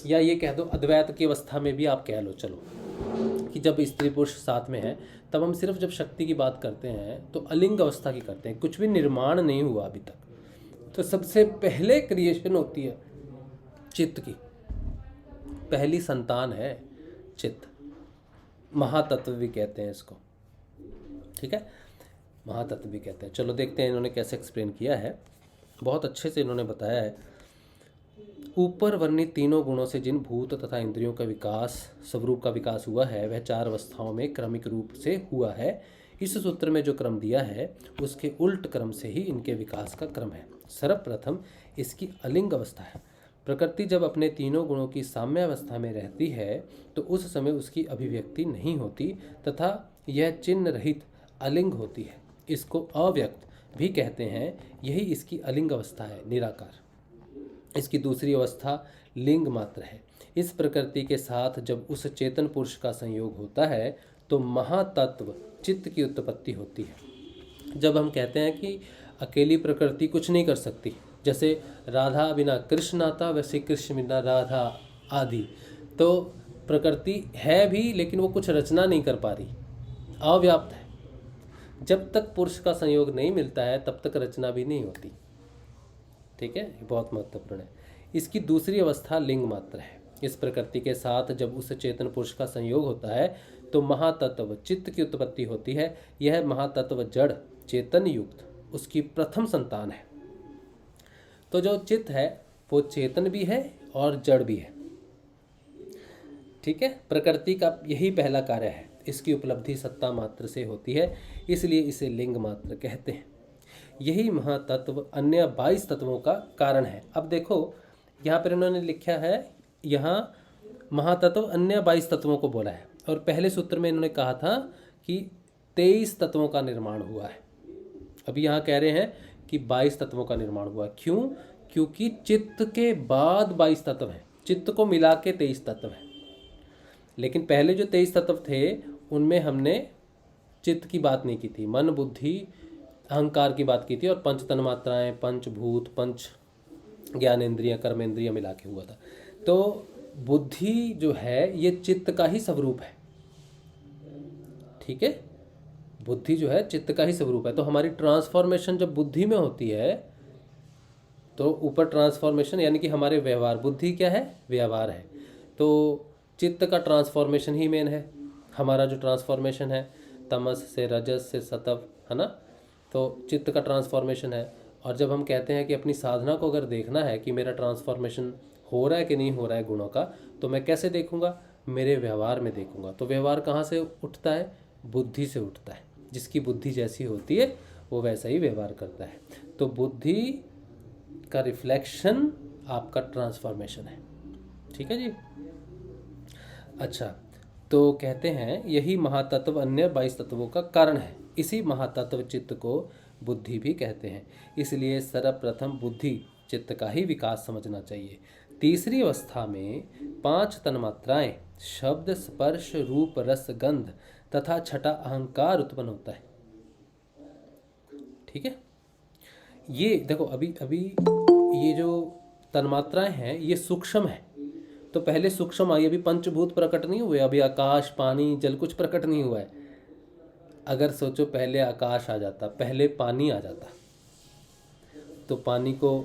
या ये कह दो अद्वैत की अवस्था में भी आप कह लो, चलो, कि जब स्त्री पुरुष साथ में है तब हम सिर्फ जब शक्ति की बात करते हैं तो अलिंग अवस्था की करते हैं, कुछ भी निर्माण नहीं हुआ अभी तक। तो सबसे पहले क्रिएशन होती है चित्त की, पहली संतान है चित्त, महातत्व भी कहते हैं इसको, ठीक है, महातत्व भी कहते हैं। चलो देखते हैं इन्होंने कैसे एक्सप्लेन किया है, बहुत अच्छे से इन्होंने बताया है। ऊपर वर्णित तीनों गुणों से जिन भूत तथा इंद्रियों का विकास स्वरूप का विकास हुआ है वह 4 अवस्थाओं में क्रमिक रूप से हुआ है। इस सूत्र में जो क्रम दिया है उसके उल्ट क्रम से ही इनके विकास का क्रम है। सर्वप्रथम इसकी अलिंग अवस्था है। प्रकृति जब अपने तीनों गुणों की साम्य अवस्था में रहती है तो उस समय उसकी अभिव्यक्ति नहीं होती तथा यह चिन्ह रहित अलिंग होती है। इसको अव्यक्त भी कहते हैं, यही इसकी अलिंग अवस्था है, निराकार। इसकी दूसरी अवस्था लिंग मात्र है। इस प्रकृति के साथ जब उस चेतन पुरुष का संयोग होता है तो महातत्व चित्त की उत्पत्ति होती है। जब हम कहते हैं कि अकेली प्रकृति कुछ नहीं कर सकती, जैसे राधा बिना कृष्ण आता वैसे कृष्ण बिना राधा आदि, तो प्रकृति है भी लेकिन वो कुछ रचना नहीं कर पा रही, अव्याप्त है। जब तक पुरुष का संयोग नहीं मिलता है तब तक रचना भी नहीं होती, ठीक है, ये बहुत महत्वपूर्ण है। इसकी दूसरी अवस्था लिंग मात्र है। इस प्रकृति के साथ जब उस चेतन पुरुष का संयोग होता है तो महातत्व चित्त की उत्पत्ति होती है। यह महातत्व जड़ चेतन युक्त उसकी प्रथम संतान है। तो जो चित्त है वो चेतन भी है और जड़ भी है, ठीक है। प्रकृति का यही पहला कार्य है, इसकी उपलब्धि सत्ता मात्र से होती है, इसलिए इसे लिंग मात्र कहते हैं। यही महातत्व अन्य 22 तत्वों का कारण है। अब देखो यहाँ पर इन्होंने लिखा है, यहाँ महातत्व अन्य 22 तत्वों को बोला है और पहले सूत्र में इन्होंने कहा था कि 23 तत्वों का निर्माण हुआ है। अभी यहाँ कह रहे हैं कि 22 तत्वों का निर्माण हुआ। क्यों? क्योंकि चित्त के बाद 22 तत्व हैं, चित्त को मिला के 23 तत्व हैं। लेकिन पहले जो 23 तत्व थे उनमें हमने चित्त की बात नहीं की थी, मन बुद्धि अहंकार की बात की थी और पंच तन्मात्राएं, पंचभूत, पंच ज्ञानेंद्रियां, कर्मेंद्रियां मिला के हुआ था। तो बुद्धि जो है ये चित्त का ही स्वरूप है, ठीक है, बुद्धि जो है चित्त का ही स्वरूप है। तो हमारी ट्रांसफॉर्मेशन जब बुद्धि में होती है तो ऊपर ट्रांसफॉर्मेशन यानी कि हमारे व्यवहार, बुद्धि क्या है? व्यवहार है। तो चित्त का ट्रांसफॉर्मेशन ही मेन है, हमारा जो ट्रांसफॉर्मेशन है तमस से रजस से सत्व, है ना, तो चित्त का ट्रांसफॉर्मेशन है। और जब हम कहते हैं कि अपनी साधना को अगर देखना है कि मेरा ट्रांसफॉर्मेशन हो रहा है कि नहीं हो रहा है गुणों का, तो मैं कैसे देखूंगा? मेरे व्यवहार में देखूंगा। तो व्यवहार कहाँ से उठता है? बुद्धि से उठता है। जिसकी बुद्धि जैसी होती है वो वैसा ही व्यवहार करता है। तो बुद्धि का रिफ्लेक्शन आपका ट्रांसफॉर्मेशन है। ठीक है जी। अच्छा, तो कहते हैं यही महातत्व अन्य 22 तत्वों का कारण है। इसी महातत्व चित्त को बुद्धि भी कहते हैं। इसलिए सर्वप्रथम बुद्धि चित्त का ही विकास समझना चाहिए। तीसरी अवस्था में 5 तन्मात्राएं शब्द, स्पर्श, रूप, रस, गंध तथा छठा अहंकार उत्पन्न होता है। ठीक है, ये देखो अभी अभी ये जो तन्मात्राएं हैं ये सूक्ष्म है। तो पहले सूक्ष्म आई, अभी पंचभूत प्रकट नहीं हुए, अभी आकाश, पानी, जल कुछ प्रकट नहीं हुआ है। अगर सोचो पहले आकाश आ जाता, पहले पानी आ जाता, तो पानी को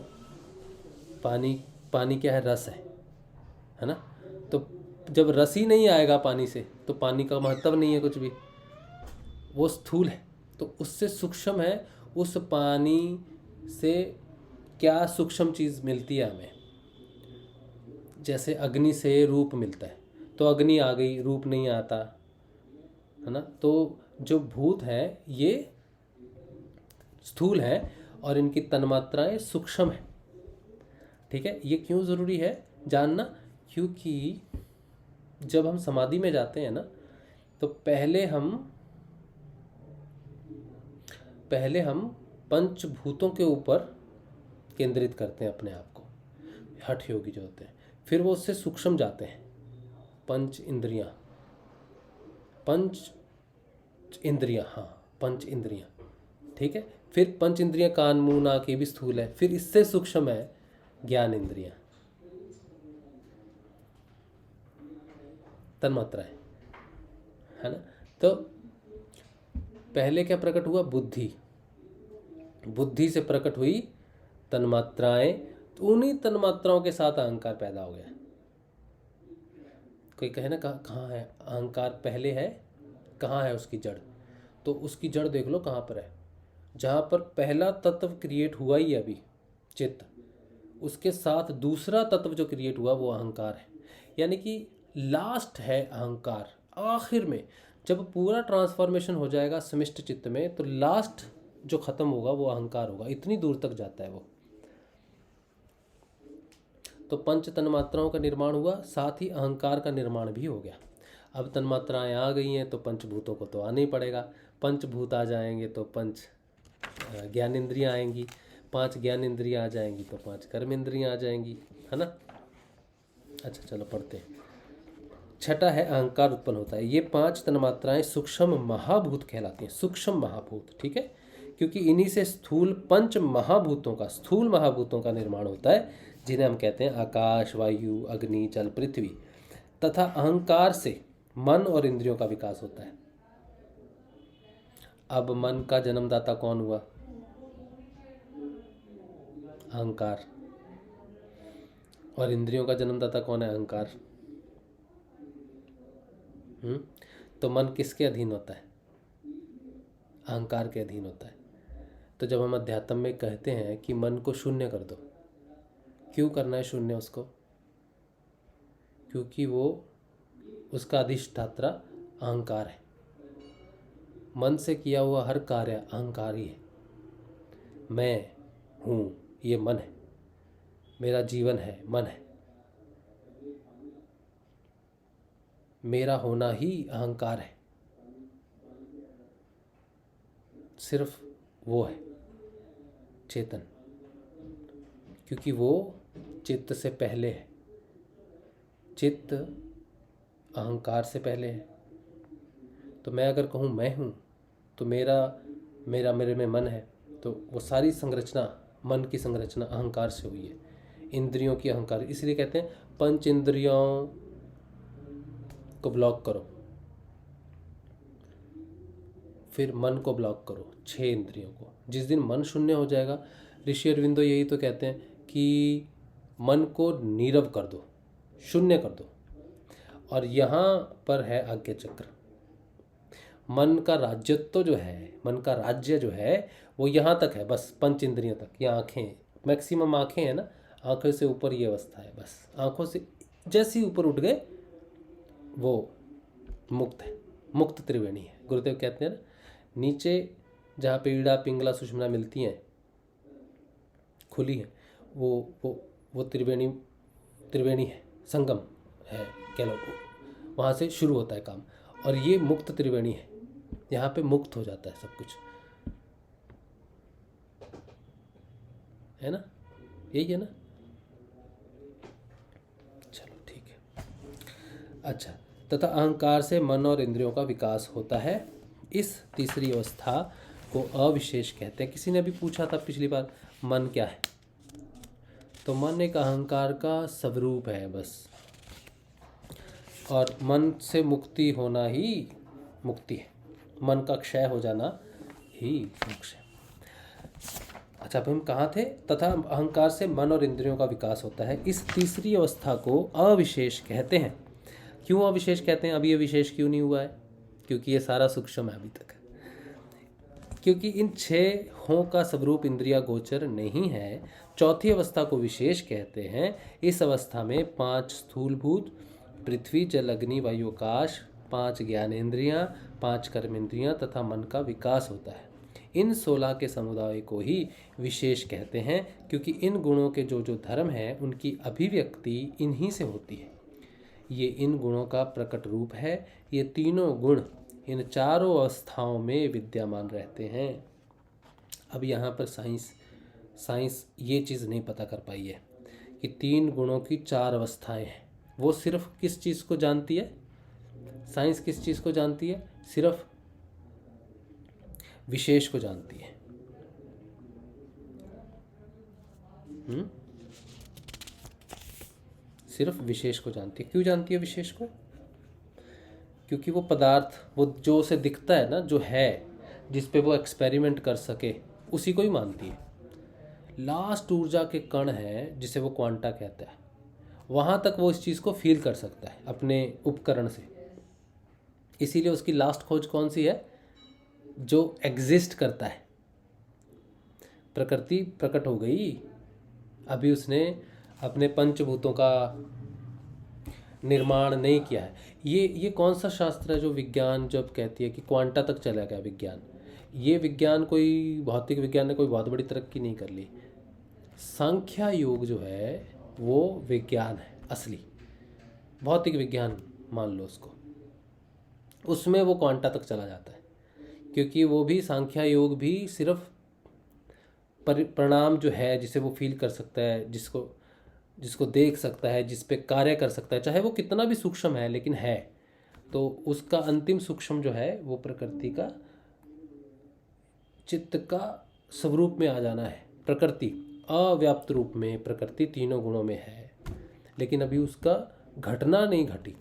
पानी पानी क्या है? रस है ना। तो जब रस ही नहीं आएगा पानी से तो पानी का महत्व नहीं है कुछ भी, वो स्थूल है। तो उससे सूक्ष्म है, उस पानी से क्या सूक्ष्म चीज़ मिलती है हमें? जैसे अग्नि से रूप मिलता है, तो अग्नि आ गई, रूप नहीं आता, है ना। तो जो भूत है ये स्थूल है और इनकी तन्मात्राएं सूक्ष्म है। ठीक है, ये क्यों ज़रूरी है जानना? क्योंकि जब हम समाधि में जाते हैं ना, तो पहले हम पंचभूतों के ऊपर केंद्रित करते हैं अपने आप को, हठ योगी जो होते हैं। फिर वो उससे सूक्ष्म जाते हैं, पंच इंद्रियां, हाँ पंच इंद्रियां। ठीक है, फिर पंच इंद्रियां कान, मुंह, नाक, ये भी स्थूल है। फिर इससे सूक्ष्म है ज्ञान इंद्रियां, तन्मात्रा है ना। तो पहले क्या प्रकट हुआ? बुद्धि। बुद्धि से प्रकट हुई तन्मात्राएं, तो उन्हीं तन्मात्राओं के साथ अहंकार पैदा हो गया। कोई कहे ना कहाँ है अहंकार? पहले है, कहाँ है उसकी जड़? तो उसकी जड़ देख लो कहाँ पर है। जहाँ पर पहला तत्व क्रिएट हुआ ही अभी, चित्त, उसके साथ दूसरा तत्व जो क्रिएट हुआ वो अहंकार है। यानी कि लास्ट है अहंकार। आखिर में जब पूरा ट्रांसफॉर्मेशन हो जाएगा समिष्ट चित्त में, तो लास्ट जो खत्म होगा वो अहंकार होगा। इतनी दूर तक जाता है वो। तो पंच तन्मात्राओं का निर्माण हुआ, साथ ही अहंकार का निर्माण भी हो गया। अब तन्मात्राएं आ गई हैं तो पंचभूतों को तो आना ही पड़ेगा। पंचभूत आ जाएंगे तो पंच ज्ञानेंद्रियां आएंगी, 5 ज्ञानेंद्रियां आ जाएंगी तो 5 कर्मेंद्रियां आ जाएंगी, है ना। अच्छा चलो पढ़ते हैं। छठा है अहंकार उत्पन्न होता है। ये 5 तन्मात्राएं सूक्ष्म महाभूत कहलाती हैं, सूक्ष्म महाभूत। ठीक है, क्योंकि इन्हीं से स्थूल पंच महाभूतों का, स्थूल महाभूतों का निर्माण होता है, जिन्हें हम कहते हैं आकाश, वायु, अग्नि, जल, पृथ्वी। तथा अहंकार से मन और इंद्रियों का विकास होता है। अब मन का जन्मदाता कौन हुआ? अहंकार। और इंद्रियों का जन्मदाता कौन है? अहंकार। तो मन किसके अधीन होता है? अहंकार के अधीन होता है। तो जब हम अध्यात्म में कहते हैं कि मन को शून्य कर दो, क्यों करना है शून्य उसको? क्योंकि वो, उसका अधिष्ठात्रा अहंकार है। मन से किया हुआ हर कार्य अहंकार ही है। मैं हूँ, ये मन है। मेरा जीवन है, मन है। मेरा होना ही अहंकार है। सिर्फ वो है चेतन, क्योंकि वो चित्त से पहले है। चित्त अहंकार से पहले है। तो मैं अगर कहूँ मैं हूँ, तो मेरे में मन है, तो वो सारी संरचना, मन की संरचना अहंकार से हुई है। इंद्रियों की अहंकार, इसलिए कहते हैं पंच इंद्रियों को ब्लॉक करो, फिर मन को ब्लॉक करो, 6 इंद्रियों को। जिस दिन मन शून्य हो जाएगा, ऋषि अरविंदो यही तो कहते हैं कि मन को नीरव कर दो, शून्य कर दो। और यहाँ पर है आज्ञा चक्र। मन का राज्यत्व जो है, मन का राज्य जो है वो यहाँ तक है, बस 5 इंद्रियों तक। ये आँखें, मैक्सिमम आँखें हैं ना, आँखों से ऊपर ये अवस्था है। बस आँखों से जैसे ही ऊपर उठ गए वो मुक्त है, मुक्त त्रिवेणी है। गुरुदेव कहते हैं ना, नीचे जहाँ पे ईड़ा, पिंगला, सुषुम्ना मिलती हैं, खुली हैं, वो वो त्रिवेणी त्रिवेणी है, संगम है कह लो, वहाँ से शुरू होता है काम। और ये मुक्त त्रिवेणी है, यहाँ पे मुक्त हो जाता है सब कुछ, है ना, यही है ना। चलो ठीक है। अच्छा, तथा अहंकार से मन और इंद्रियों का विकास होता है। इस तीसरी अवस्था को अविशेष कहते हैं। किसी ने भी पूछा था पिछली बार मन क्या है, तो मन एक अहंकार का स्वरूप है बस, और मन से मुक्ति होना ही मुक्ति है, मन का क्षय हो जाना ही मोक्ष है। अच्छा, अब हम कहाँ थे? तथा अहंकार से मन और इंद्रियों का विकास होता है। इस तीसरी अवस्था को अविशेष कहते हैं। क्यों अविशेष कहते हैं? अभी ये विशेष क्यों नहीं हुआ है? क्योंकि ये सारा सूक्ष्म है अभी तक, क्योंकि इन 6 हों का स्वरूप इंद्रिया गोचर नहीं है। चौथी अवस्था को विशेष कहते हैं। इस अवस्था में 5 स्थूलभूत पृथ्वी जल अग्नि वायु आकाश, 5 ज्ञानेंद्रियां, 5 कर्मेंद्रियां तथा मन का विकास होता है। इन 16 के समुदाय को ही विशेष कहते हैं, क्योंकि इन गुणों के जो जो धर्म हैं उनकी अभिव्यक्ति इन्हीं से होती है। ये इन गुणों का प्रकट रूप है। ये तीनों गुण इन चारों अवस्थाओं में विद्यमान रहते हैं। अब यहाँ पर साइंस ये चीज़ नहीं पता कर पाई है कि 3 गुणों की 4 अवस्थाएं हैं। वो सिर्फ किस चीज़ को जानती है? साइंस किस चीज़ को जानती है? सिर्फ विशेष को जानती है। सिर्फ विशेष को जानती है। क्यों जानती है विशेष को? क्योंकि वो पदार्थ, वो जो उसे दिखता है ना, जो है, जिस पे वो एक्सपेरिमेंट कर सके, उसी को ही मानती है। लास्ट ऊर्जा के कण है जिसे वो क्वांटा कहता है, वहाँ तक वो इस चीज़ को फील कर सकता है अपने उपकरण से। इसीलिए उसकी लास्ट खोज कौन सी है? जो एग्जिस्ट करता है। प्रकृति प्रकट हो गई, अभी उसने अपने पंचभूतों का निर्माण नहीं किया है। ये कौन सा शास्त्र है जो विज्ञान जब कहती है कि क्वांटा तक चला गया विज्ञान? ये विज्ञान, कोई भौतिक विज्ञान ने कोई बहुत बड़ी तरक्की नहीं कर ली। सांख्य योग जो है वो विज्ञान है असली, भौतिक विज्ञान मान लो उसको, उसमें वो क्वांटा तक चला जाता है। क्योंकि वो भी सांख्य योग भी सिर्फ परिणाम जो है, जिसे वो फील कर सकता है, जिसको देख सकता है, जिस पे कार्य कर सकता है, चाहे वो कितना भी सूक्ष्म है लेकिन है, तो उसका अंतिम सूक्ष्म जो है वो प्रकृति का, चित्त का स्वरूप में आ जाना है। प्रकृति अव्याप्त रूप में प्रकृति तीनों गुणों में है, लेकिन अभी उसका घटना नहीं घटी,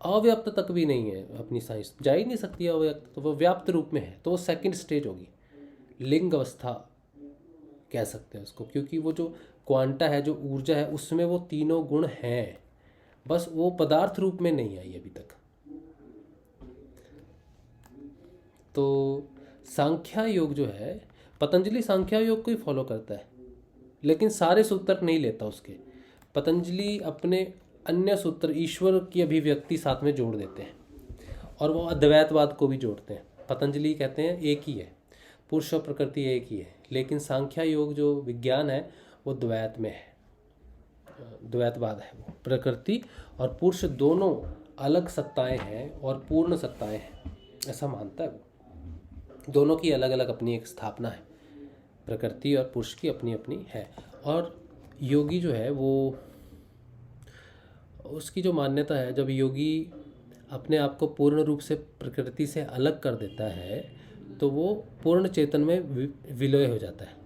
अव्याप्त तक भी नहीं है। अपनी साइंस जा ही नहीं सकती अव्याप्त, तो वो व्याप्त रूप में है, तो वो सेकंड स्टेज होगी, लिंग अवस्था कह सकते हैं उसको। क्योंकि वो जो क्वांटा है, जो ऊर्जा है, उसमें वो तीनों गुण हैं, बस वो पदार्थ रूप में नहीं आई अभी तक। तो सांख्य योग जो है, पतंजलि सांख्य योग को ही फॉलो करता है, लेकिन सारे सूत्र नहीं लेता उसके। पतंजलि अपने अन्य सूत्र, ईश्वर की अभिव्यक्ति साथ में जोड़ देते हैं, और वो अद्वैतवाद को भी जोड़ते हैं। पतंजलि कहते हैं एक ही है, पुरुष और प्रकृति एक ही है, लेकिन सांख्य योग जो विज्ञान है वो द्वैत में है, द्वैतवाद है। वो प्रकृति और पुरुष दोनों अलग सत्ताएं हैं और पूर्ण सत्ताएं हैं, ऐसा मानता है वो। दोनों की अलग अलग अपनी एक स्थापना है, प्रकृति और पुरुष की अपनी अपनी है। और योगी जो है वो, उसकी जो मान्यता है, जब योगी अपने आप को पूर्ण रूप से प्रकृति से अलग कर देता है तो वो पूर्ण चेतन में विलय हो जाता है।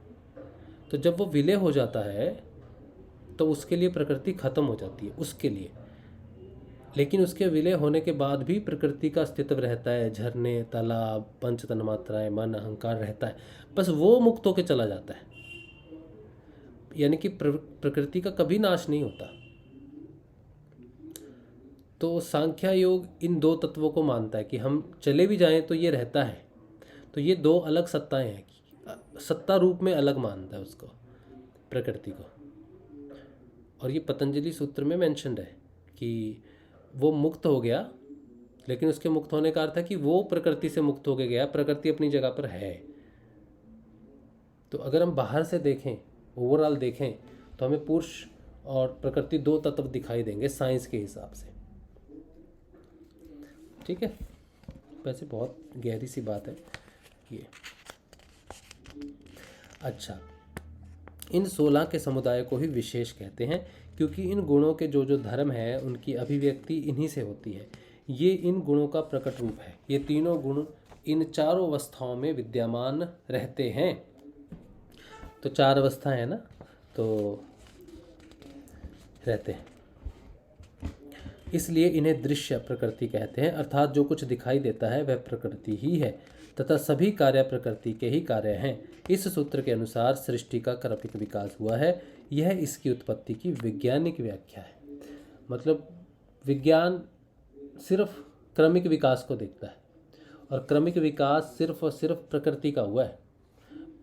तो जब वो विलय हो जाता है तो उसके लिए प्रकृति खत्म हो जाती है उसके लिए, लेकिन उसके विलय होने के बाद भी प्रकृति का अस्तित्व रहता है। झरने, तालाब, पंच तन्मात्राएं, मन, अहंकार रहता है, बस वो मुक्त होकर चला जाता है। यानी कि प्रकृति का कभी नाश नहीं होता। तो सांख्य योग इन 2 तत्वों को मानता है कि हम चले भी जाएं तो ये रहता है। तो ये 2 अलग सत्ताएं हैं, सत्ता रूप में अलग मानता है उसको, प्रकृति को। और ये पतंजलि सूत्र में मेंशन्ड है कि वो मुक्त हो गया, लेकिन उसके मुक्त होने का अर्थ है कि वो प्रकृति से मुक्त होके गया, प्रकृति अपनी जगह पर है। तो अगर हम बाहर से देखें, ओवरऑल देखें, तो हमें पुरुष और प्रकृति दो तत्व दिखाई देंगे साइंस के हिसाब से। ठीक है, वैसे बहुत गहरी सी बात है ये। अच्छा, इन 16 के समुदाय को ही विशेष कहते हैं, क्योंकि इन गुणों के जो जो धर्म है उनकी अभिव्यक्ति इन्हीं से होती है। ये इन गुणों का प्रकट रूप है। ये तीनों गुण इन चारों अवस्थाओं में विद्यमान रहते हैं। तो 4 अवस्थाएं हैं ना, तो रहते हैं, इसलिए इन्हें दृश्य प्रकृति कहते हैं। अर्थात जो कुछ दिखाई देता है वह प्रकृति ही है तथा सभी कार्य प्रकृति के ही कार्य हैं। इस सूत्र के अनुसार सृष्टि का क्रमिक विकास हुआ है। यह इसकी उत्पत्ति की वैज्ञानिक व्याख्या है। मतलब विज्ञान सिर्फ क्रमिक विकास को देखता है, और क्रमिक विकास सिर्फ और सिर्फ प्रकृति का हुआ है।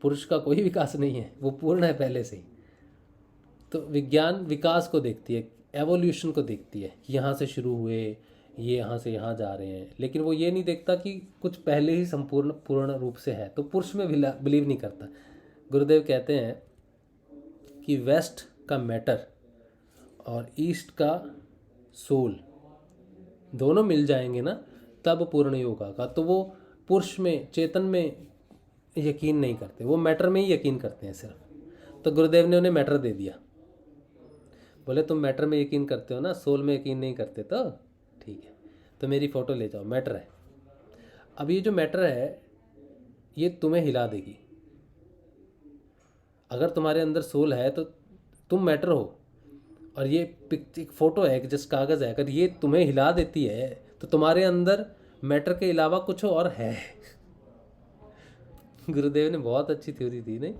पुरुष का कोई विकास नहीं है, वो पूर्ण है पहले से ही। तो विज्ञान विकास को देखती है, एवोल्यूशन को देखती है, यहाँ से शुरू हुए, ये यहाँ से यहाँ जा रहे हैं, लेकिन वो ये नहीं देखता कि कुछ पहले ही पूर्ण रूप से है। तो पुरुष में बिलीव नहीं करता। गुरुदेव कहते हैं कि वेस्ट का मैटर और ईस्ट का सोल दोनों मिल जाएंगे ना, तब पूर्ण योग आएगा। तो वो पुरुष में, चेतन में यकीन नहीं करते, वो मैटर में ही यकीन करते हैं सिर्फ। तो गुरुदेव ने उन्हें मैटर दे दिया। बोले तुम मैटर में यकीन करते हो ना, सोल में यकीन नहीं करते, तो ठीक है, तो मेरी फ़ोटो ले जाओ, मैटर है। अब ये जो मैटर है ये तुम्हें हिला देगी। अगर तुम्हारे अंदर सोल है तो तुम मैटर हो, और ये एक फ़ोटो है, जस्ट कागज़ है, अगर ये तुम्हें हिला देती है तो तुम्हारे अंदर मैटर के अलावा कुछ और है। गुरुदेव ने बहुत अच्छी थ्योरी दी। नहीं,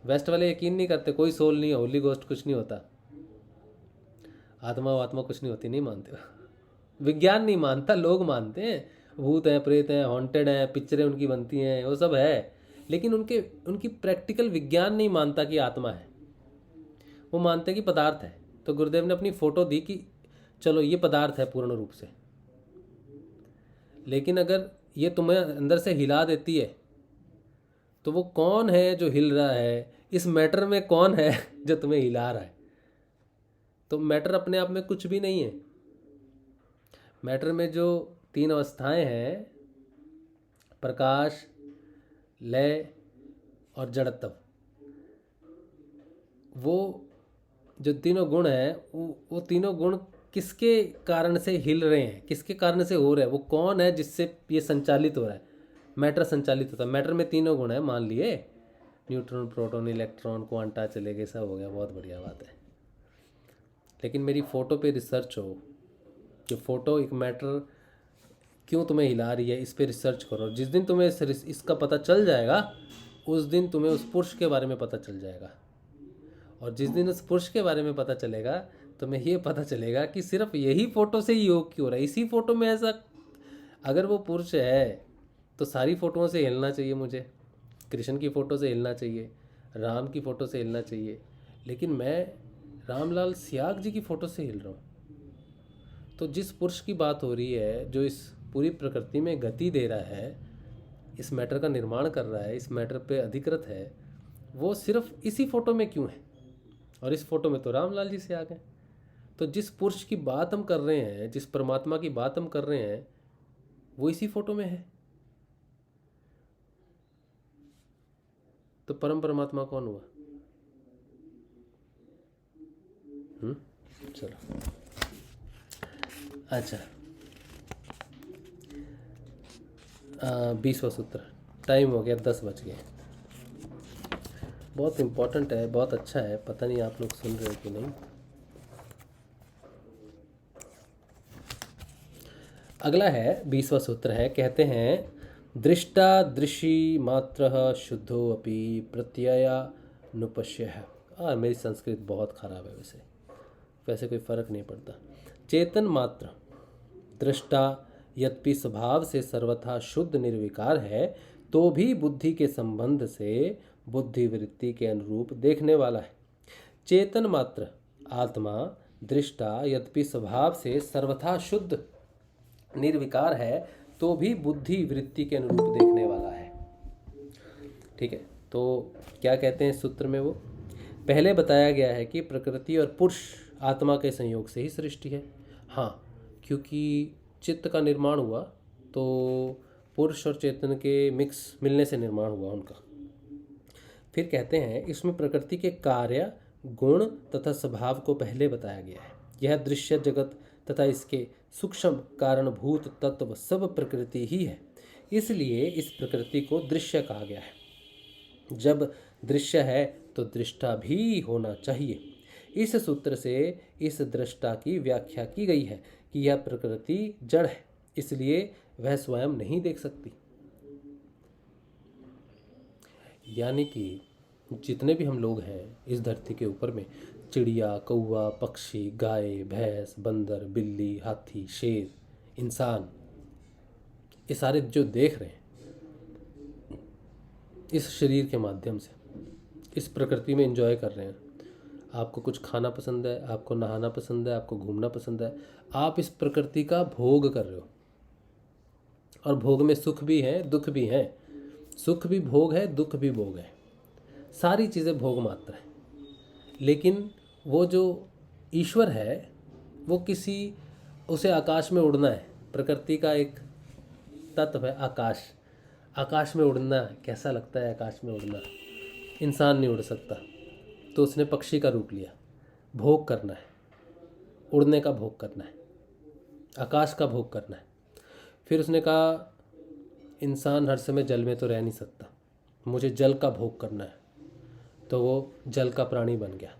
वेस्ट वाले यकीन नहीं करते, कोई सोल नहीं है, होली गोस्ट कुछ नहीं होता, आत्मा कुछ नहीं होती, नहीं मानते। विज्ञान नहीं मानता, लोग मानते हैं। भूत हैं, प्रेत हैं, हॉन्टेड हैं, पिक्चरें उनकी बनती हैं, वो सब है, लेकिन उनकी प्रैक्टिकल विज्ञान नहीं मानता कि आत्मा है। वो मानते कि पदार्थ है। तो गुरुदेव ने अपनी फ़ोटो दी कि चलो ये पदार्थ है पूर्ण रूप से, लेकिन अगर ये तुम्हें अंदर से हिला देती है तो वो कौन है जो हिल रहा है, इस मैटर में कौन है जो तुम्हें हिला रहा है। तो मैटर अपने आप में कुछ भी नहीं है। मैटर में जो 3 अवस्थाएं हैं, प्रकाश, लय और जड़त्व, वो जो तीनों गुण हैं, वो तीनों गुण किसके कारण से हिल रहे हैं, किसके कारण से हो रहा है, वो कौन है जिससे ये संचालित हो रहा है। मैटर संचालित होता है। मैटर में 3 गुण हैं, मान लिए न्यूट्रॉन, प्रोटॉन, इलेक्ट्रॉन, क्वांटा चले गए, सब हो गया, बहुत बढ़िया बात है। लेकिन मेरी फ़ोटो पे रिसर्च हो, जो फ़ोटो एक मैटर क्यों तुम्हें हिला रही है, इस पे रिसर्च करो। जिस दिन तुम्हें इसका पता चल जाएगा, उस दिन तुम्हें उस पुरुष के बारे में पता चल जाएगा। और जिस दिन उस पुरुष के बारे में पता चलेगा, तुम्हें ये पता चलेगा कि सिर्फ यही फ़ोटो से ही योग क्यों हो रहा है। इसी फ़ोटो में ऐसा, अगर वो पुरुष है तो सारी फ़ोटोओं से हिलना चाहिए मुझे। कृष्ण की फ़ोटो से हिलना चाहिए, राम की फ़ोटो से हिलना चाहिए, लेकिन मैं रामलाल सियाग जी की फ़ोटो से हिल रहा हूँ। तो जिस पुरुष की बात हो रही है, जो इस पूरी प्रकृति में गति दे रहा है, इस मैटर का निर्माण कर रहा है, इस मैटर पे अधिकृत है, वो सिर्फ इसी फ़ोटो में क्यों है। और इस फ़ोटो में तो रामलाल जी से आ गए। तो जिस पुरुष की बात हम कर रहे हैं, जिस परमात्मा की बात हम कर रहे हैं, वो इसी फ़ोटो में है। तो परम परमात्मा कौन हुआ? चलो, अच्छा, 20वां सूत्र। टाइम हो गया, 10 बज गए। बहुत इम्पोर्टेंट है, बहुत अच्छा है, पता नहीं आप लोग सुन रहे हो कि नहीं। अगला है 20वां सूत्र है। कहते हैं, दृष्टा दृशी मात्रः शुद्धो अपि प्रत्ययानुपश्यः। मेरी संस्कृत बहुत ख़राब है, वैसे कोई फ़र्क नहीं पड़ता। चेतन मात्र दृष्टा यद्यपि स्वभाव से सर्वथा शुद्ध निर्विकार है, तो भी बुद्धि के संबंध से बुद्धि वृत्ति के अनुरूप देखने वाला है। चेतन मात्र आत्मा दृष्टा यद्यपि स्वभाव से सर्वथा शुद्ध निर्विकार है, तो भी बुद्धि वृत्ति के अनुरूप देखने वाला है। ठीक है, तो क्या कहते हैं सूत्र में वो? पहले बताया गया है कि प्रकृति और पुरुष आत्मा के संयोग से ही सृष्टि है। हाँ, क्योंकि चित्त का निर्माण हुआ तो पुरुष और चेतन के मिक्स मिलने से निर्माण हुआ उनका। फिर कहते हैं इसमें प्रकृति के कार्य, गुण तथा स्वभाव को पहले बताया गया है। यह दृश्य जगत तथा इसके सूक्ष्म कारणभूत तत्व सब प्रकृति ही है, इसलिए इस प्रकृति को दृश्य कहा गया है। जब दृश्य है तो दृष्टा भी होना चाहिए। इस सूत्र से इस दृष्टा की व्याख्या की गई है कि यह प्रकृति जड़ है, इसलिए वह स्वयं नहीं देख सकती। यानी कि जितने भी हम लोग हैं इस धरती के ऊपर में, चिड़िया, कौवा, पक्षी, गाय, भैंस, बंदर, बिल्ली, हाथी, शेर, इंसान, ये सारे जो देख रहे हैं इस शरीर के माध्यम से इस प्रकृति में एंजॉय कर रहे हैं। आपको कुछ खाना पसंद है, आपको नहाना पसंद है, आपको घूमना पसंद है, आप इस प्रकृति का भोग कर रहे हो। और भोग में सुख भी है, दुख भी है। सुख भी भोग है, दुख भी भोग है, सारी चीज़ें भोग मात्र है। लेकिन वो जो ईश्वर है वो उसे आकाश में उड़ना है। प्रकृति का एक तत्व है आकाश। आकाश में उड़ना कैसा लगता है? आकाश में उड़ना इंसान नहीं उड़ सकता, तो उसने पक्षी का रूप लिया। भोग करना है, उड़ने का भोग करना है, आकाश का भोग करना है। फिर उसने कहा इंसान हर समय जल में तो रह नहीं सकता, मुझे जल का भोग करना है, तो वो जल का प्राणी बन गया।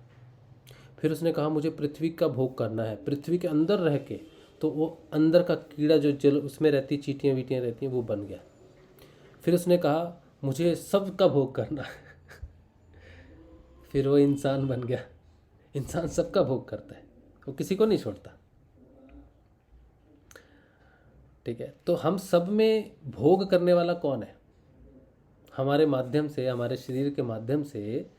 फिर उसने कहा मुझे पृथ्वी का भोग करना है, पृथ्वी के अंदर रह के, तो वो अंदर का कीड़ा जो जल उसमें रहती, चींटियाँ वीटियाँ रहती हैं, वो बन गया। फिर उसने कहा मुझे सब का भोग करना है फिर वो इंसान बन गया। इंसान सबका भोग करता है, वो किसी को नहीं छोड़ता। ठीक है, तो हम सब में भोग करने वाला कौन है? हमारे माध्यम से, हमारे शरीर के माध्यम से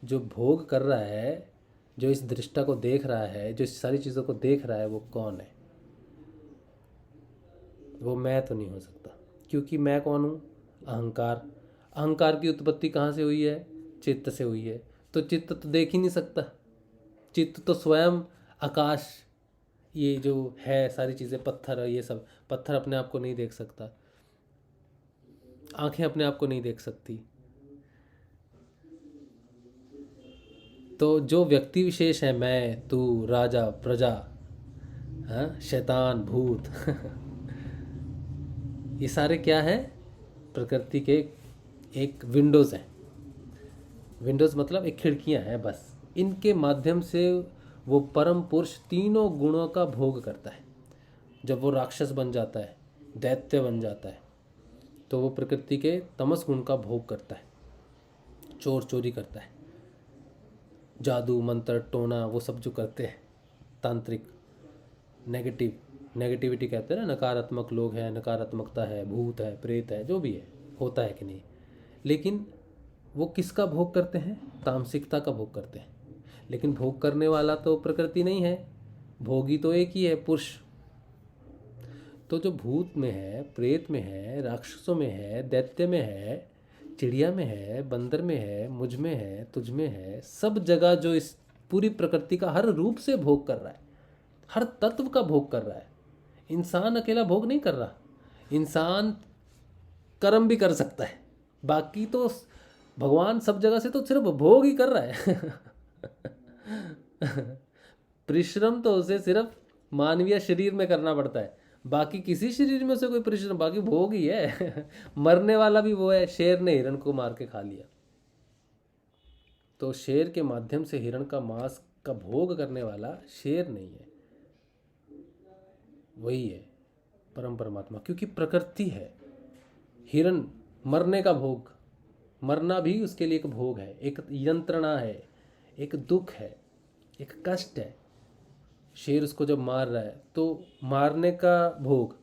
जो भोग कर रहा है, जो इस दृष्टा को देख रहा है, जो इस सारी चीज़ों को देख रहा है, वो कौन है? वो मैं तो नहीं हो सकता, क्योंकि मैं कौन हूँ? अहंकार। अहंकार की उत्पत्ति कहाँ से हुई है? चित्त से हुई है। तो चित्त तो देख ही नहीं सकता। चित्त तो स्वयं आकाश, ये जो है सारी चीज़ें, पत्थर, ये सब, पत्थर अपने आप को नहीं देख सकता, आंखें अपने आप को नहीं देख सकती। तो जो व्यक्ति विशेष है, मैं, तू, राजा, प्रजा, हाँ, शैतान, भूत ये सारे क्या है? प्रकृति के एक विंडोज़ हैं। विंडोज़ मतलब एक खिड़कियां हैं बस। इनके माध्यम से वो परम पुरुष तीनों गुणों का भोग करता है। जब वो राक्षस बन जाता है, दैत्य बन जाता है, तो वो प्रकृति के तमस गुण का भोग करता है, चोर चोरी करता है, जादू मंत्र टोना वो सब जो करते हैं, तांत्रिक, नेगेटिविटी कहते हैं ना, नकारात्मक लोग हैं, नकारात्मकता है, भूत है, प्रेत है, जो भी है, होता है कि नहीं। लेकिन वो किसका भोग करते हैं? तामसिकता का भोग करते हैं। लेकिन भोग करने वाला तो प्रकृति नहीं है, भोगी तो एक ही है, पुरुष। तो जो भूत में है, प्रेत में है, राक्षसों में है, दैत्य में है, चिड़िया में है, बंदर में है, मुझ में है, तुझ में है, सब जगह जो इस पूरी प्रकृति का हर रूप से भोग कर रहा है, हर तत्व का भोग कर रहा है। इंसान अकेला भोग नहीं कर रहा। इंसान कर्म भी कर सकता है, बाकी तो भगवान सब जगह से तो सिर्फ भोग ही कर रहा है परिश्रम तो उसे सिर्फ मानवीय शरीर में करना पड़ता है, बाकी किसी शरीर में उसे कोई परिश्रम, बाकी भोग ही है मरने वाला भी वो है। शेर ने हिरण को मार के खा लिया, तो शेर के माध्यम से हिरण का मांस का भोग करने वाला शेर नहीं है, वही है परम परमात्मा। क्योंकि प्रकृति है। हिरण मरने का भोग, मरना भी उसके लिए एक भोग है, एक यंत्रणा है, एक दुख है, एक कष्ट है। शेर उसको जब मार रहा है तो मारने का भोग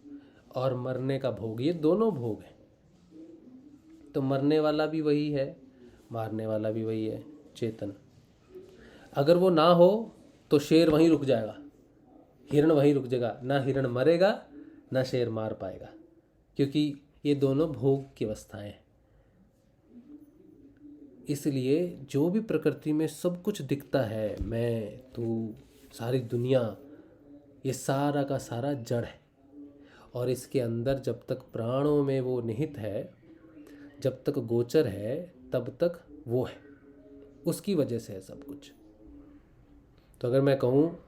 और मरने का भोग, ये दोनों भोग हैं। तो मरने वाला भी वही है, मारने वाला भी वही है, चेतन। अगर वो ना हो तो शेर वहीं रुक जाएगा, हिरण वहीं रुक जाएगा, ना हिरण मरेगा ना शेर मार पाएगा, क्योंकि ये दोनों भोग की अवस्थाएं हैं। इसलिए जो भी प्रकृति में सब कुछ दिखता है, मैं, तू, सारी दुनिया, ये सारा का सारा जड़ है। और इसके अंदर जब तक प्राणों में वो निहित है, जब तक गोचर है, तब तक वो है, उसकी वजह से है सब कुछ। तो अगर मैं कहूँ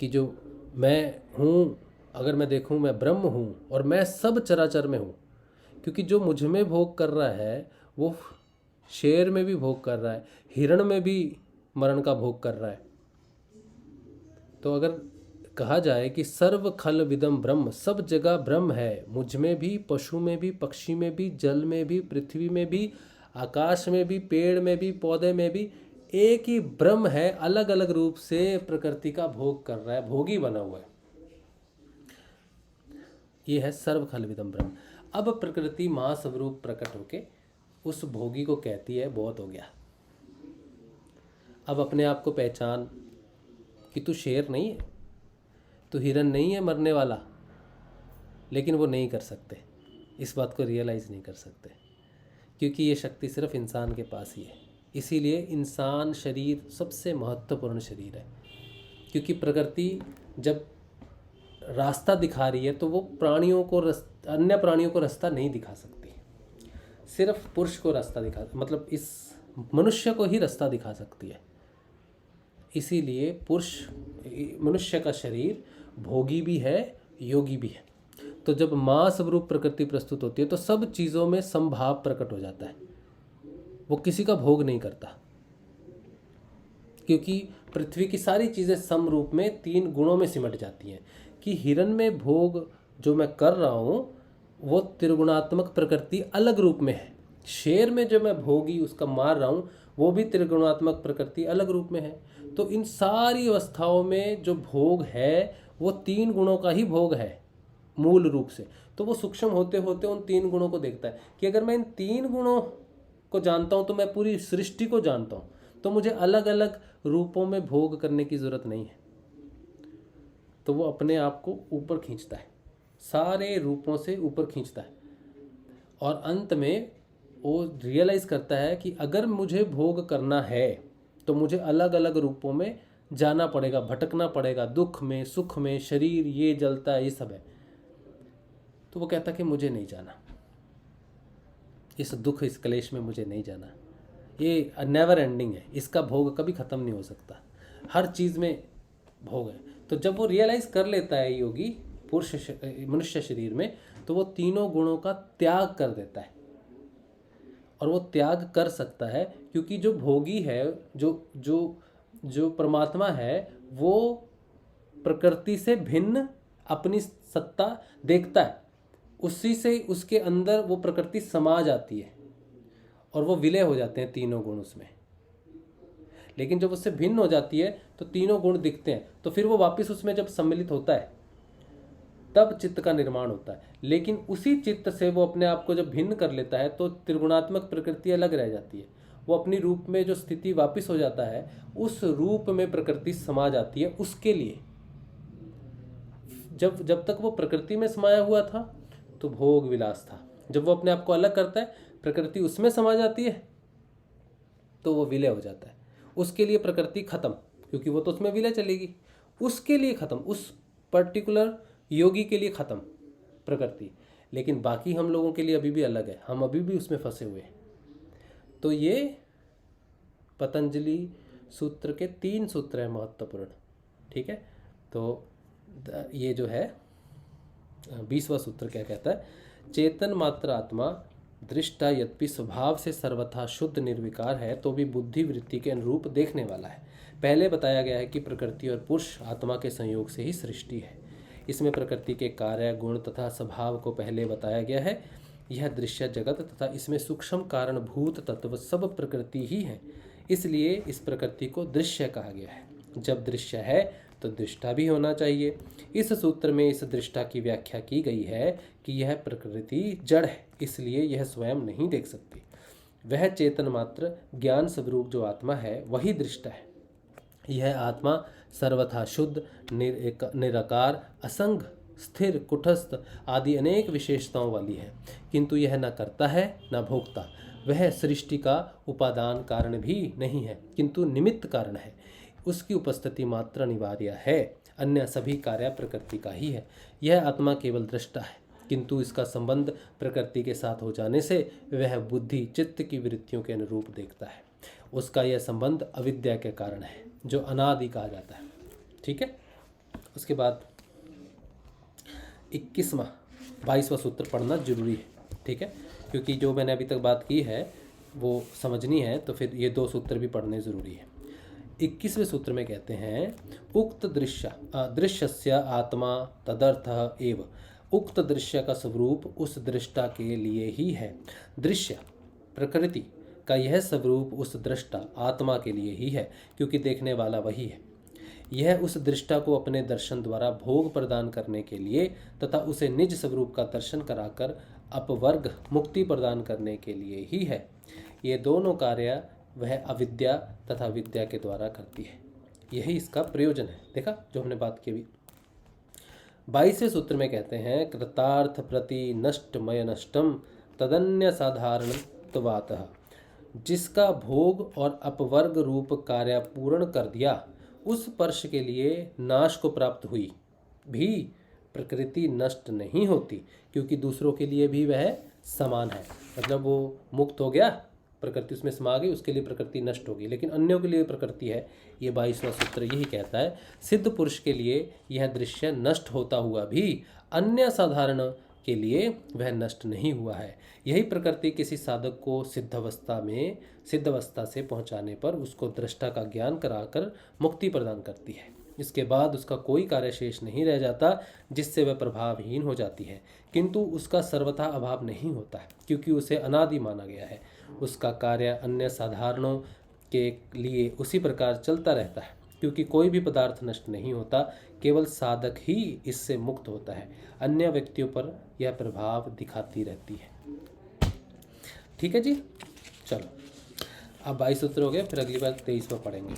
कि जो मैं हूँ, अगर मैं देखूँ मैं ब्रह्म हूँ और मैं सब चराचर में हूँ, क्योंकि जो मुझ में भोग कर रहा है वो शेर में भी भोग कर रहा है, हिरण में भी मरण का भोग कर रहा है। तो अगर कहा जाए कि सर्व खल विदम ब्रह्म, सब जगह ब्रह्म है, मुझ में भी, पशु में भी, पक्षी में भी, जल में भी, पृथ्वी में भी, आकाश में भी, पेड़ में भी, पौधे में भी, एक ही ब्रह्म है, अलग अलग रूप से प्रकृति का भोग कर रहा है, भोगी बना हुआ है। ये है सर्व खल विदम ब्रह्म। अब प्रकृति महास्वरूप प्रकट होके उस भोगी को कहती है बहुत हो गया, अब अपने आप को पहचान कि तू शेर नहीं है, तू हिरन नहीं है मरने वाला। लेकिन वो नहीं कर सकते, इस बात को रियलाइज़ नहीं कर सकते, क्योंकि ये शक्ति सिर्फ इंसान के पास ही है। इसीलिए इंसान शरीर सबसे महत्वपूर्ण शरीर है, क्योंकि प्रकृति जब रास्ता दिखा रही है तो वो प्राणियों को अन्य प्राणियों को रास्ता नहीं दिखा सकती, सिर्फ पुरुष को रास्ता दिखा, मतलब इस मनुष्य को ही रास्ता दिखा सकती है। इसीलिए पुरुष, मनुष्य का शरीर भोगी भी है, योगी भी है। तो जब मां स्वरूप प्रकृति प्रस्तुत होती है तो सब चीज़ों में संभाव प्रकट हो जाता है, वो किसी का भोग नहीं करता, क्योंकि पृथ्वी की सारी चीज़ें सम रूप में 3 गुणों में सिमट जाती हैं। कि हिरण में भोग जो मैं कर रहा हूँ वो त्रिगुणात्मक प्रकृति अलग रूप में है, शेर में जो मैं भोगी उसका मार रहा हूँ वो भी त्रिगुणात्मक प्रकृति अलग रूप में है। तो इन सारी अवस्थाओं में जो भोग है वो 3 गुणों का ही भोग है मूल रूप से। तो वो सूक्ष्म होते होते उन 3 गुणों को देखता है कि अगर मैं इन 3 गुणों को जानता हूँ तो मैं पूरी सृष्टि को जानता हूँ, तो मुझे अलग अलग रूपों में भोग करने की ज़रूरत नहीं है। तो वो अपने आप को ऊपर खींचता है, सारे रूपों से ऊपर खींचता है, और अंत में वो रियलाइज़ करता है कि अगर मुझे भोग करना है तो मुझे अलग अलग रूपों में जाना पड़ेगा, भटकना पड़ेगा, दुख में, सुख में, शरीर ये जलता है, ये सब है। तो वो कहता कि मुझे नहीं जाना, इस दुख, इस क्लेश में मुझे नहीं जाना, ये नेवर एंडिंग है, इसका भोग कभी ख़त्म नहीं हो सकता, हर चीज़ में भोग है। तो जब वो रियलाइज़ कर लेता है योगी पुरुष मनुष्य शरीर में, तो वो तीनों गुणों का त्याग कर देता है। और वो त्याग कर सकता है क्योंकि जो भोगी है, जो जो जो परमात्मा है, वो प्रकृति से भिन्न अपनी सत्ता देखता है, उसी से उसके अंदर वो प्रकृति समा जाती है और वो विलय हो जाते हैं तीनों गुण उसमें। लेकिन जब उससे भिन्न हो जाती है तो तीनों गुण दिखते हैं, तो फिर वो वापस उसमें जब सम्मिलित होता है तब चित्त का निर्माण होता है। लेकिन उसी चित्त से वो अपने आप को जब भिन्न कर लेता है तो त्रिगुणात्मक प्रकृति अलग रह जाती है, वो अपनी रूप में जो स्थिति वापस हो जाता है उस रूप में प्रकृति समा जाती है उसके लिए। जब तक वो प्रकृति में समाया हुआ था तो भोग विलास था, जब वो अपने आप को अलग करता है, प्रकृति उसमें समा जाती है तो वो विलय हो जाता है। उसके लिए प्रकृति खत्म, क्योंकि वो तो उसमें विलय चलेगी, उसके लिए खत्म, उस पर्टिकुलर योगी के लिए खत्म प्रकृति। लेकिन बाकी हम लोगों के लिए अभी भी अलग है, हम अभी भी उसमें फंसे हुए हैं। तो ये पतंजलि सूत्र के 3 सूत्र हैं महत्वपूर्ण, ठीक है। तो ये जो है 20वां सूत्र क्या कहता है, चेतन मात्र आत्मा दृष्टा यद्यपि स्वभाव से सर्वथा शुद्ध निर्विकार है तो भी बुद्धि वृत्ति के अनुरूप देखने वाला है। पहले बताया गया है कि प्रकृति और पुरुष आत्मा के संयोग से ही सृष्टि है। इसमें प्रकृति के कार्य, गुण तथा स्वभाव को पहले बताया गया है। यह दृश्य जगत तथा इसमें सूक्ष्म कारण भूत तत्व सब प्रकृति ही है, इसलिए इस प्रकृति को दृश्य कहा गया है। जब दृश्य है तो दृष्टा भी होना चाहिए। इस सूत्र में इस दृष्टा की व्याख्या की गई है कि यह प्रकृति जड़ है, इसलिए यह स्वयं नहीं देख सकती। वह चेतन मात्र ज्ञान स्वरूप जो आत्मा है वही दृष्टा है। यह आत्मा सर्वथा शुद्ध, निराकार, असंग, स्थिर, कुटस्थ आदि अनेक विशेषताओं वाली है, किंतु यह न करता है न भोगता। वह सृष्टि का उपादान कारण भी नहीं है, किंतु निमित्त कारण है। उसकी उपस्थिति मात्र अनिवार्य है, अन्य सभी कार्य प्रकृति का ही है। यह आत्मा केवल दृष्टा है, किंतु इसका संबंध प्रकृति के साथ हो जाने से वह बुद्धि चित्त की वृत्तियों के अनुरूप देखता है। उसका यह संबंध अविद्या के कारण है, जो अनादि कहा जाता है। ठीक है। उसके बाद 22वां सूत्र पढ़ना जरूरी है। ठीक है, क्योंकि जो मैंने अभी तक बात की है वो समझनी है, तो फिर ये 2 सूत्र भी पढ़ने ज़रूरी है। 21वें सूत्र में कहते हैं, उक्त दृश्यस्य आत्मा तदर्थ एव। उक्त दृश्य का स्वरूप उस दृष्टा के लिए ही है। दृश्य प्रकृति का यह स्वरूप उस दृष्टा आत्मा के लिए ही है, क्योंकि देखने वाला वही है। यह उस दृष्टा को अपने दर्शन द्वारा भोग प्रदान करने के लिए तथा उसे निज स्वरूप का दर्शन कराकर अपवर्ग मुक्ति प्रदान करने के लिए ही है। ये दोनों कार्य वह अविद्या तथा विद्या के द्वारा करती है। यही इसका प्रयोजन है। देखा जो हमने बात की अभी। 22वें सूत्र में कहते हैं, कृतार्थ प्रति नष्टमय नष्टम तदन्य साधारणत्वातः। जिसका भोग और अपवर्ग रूप कार्य पूर्ण कर दिया, उस पर्श के लिए नाश को प्राप्त हुई भी प्रकृति नष्ट नहीं होती, क्योंकि दूसरों के लिए भी वह समान है। मतलब वो मुक्त हो गया, प्रकृति उसमें समा गई, उसके लिए प्रकृति नष्ट होगी, लेकिन अन्यों के लिए प्रकृति है। ये 22वां सूत्र यही कहता है, सिद्ध पुरुष के लिए यह दृश्य नष्ट होता हुआ भी अन्य साधारण के लिए वह नष्ट नहीं हुआ है। यही प्रकृति किसी साधक को सिद्धावस्था से पहुंचाने पर उसको दृष्टा का ज्ञान कराकर मुक्ति प्रदान करती है। इसके बाद उसका कोई कार्य शेष नहीं रह जाता, जिससे वह प्रभावहीन हो जाती है, किंतु उसका सर्वथा अभाव नहीं होता है, क्योंकि उसे अनादि माना गया है। उसका कार्य अन्य साधारणों के लिए उसी प्रकार चलता रहता है, क्योंकि कोई भी पदार्थ नष्ट नहीं होता, केवल साधक ही इससे मुक्त होता है। अन्य व्यक्तियों पर यह प्रभाव दिखाती रहती है। ठीक है जी, चलो अब 22 सूत्र हो गए, फिर अगली बार 23वां पढ़ेंगे।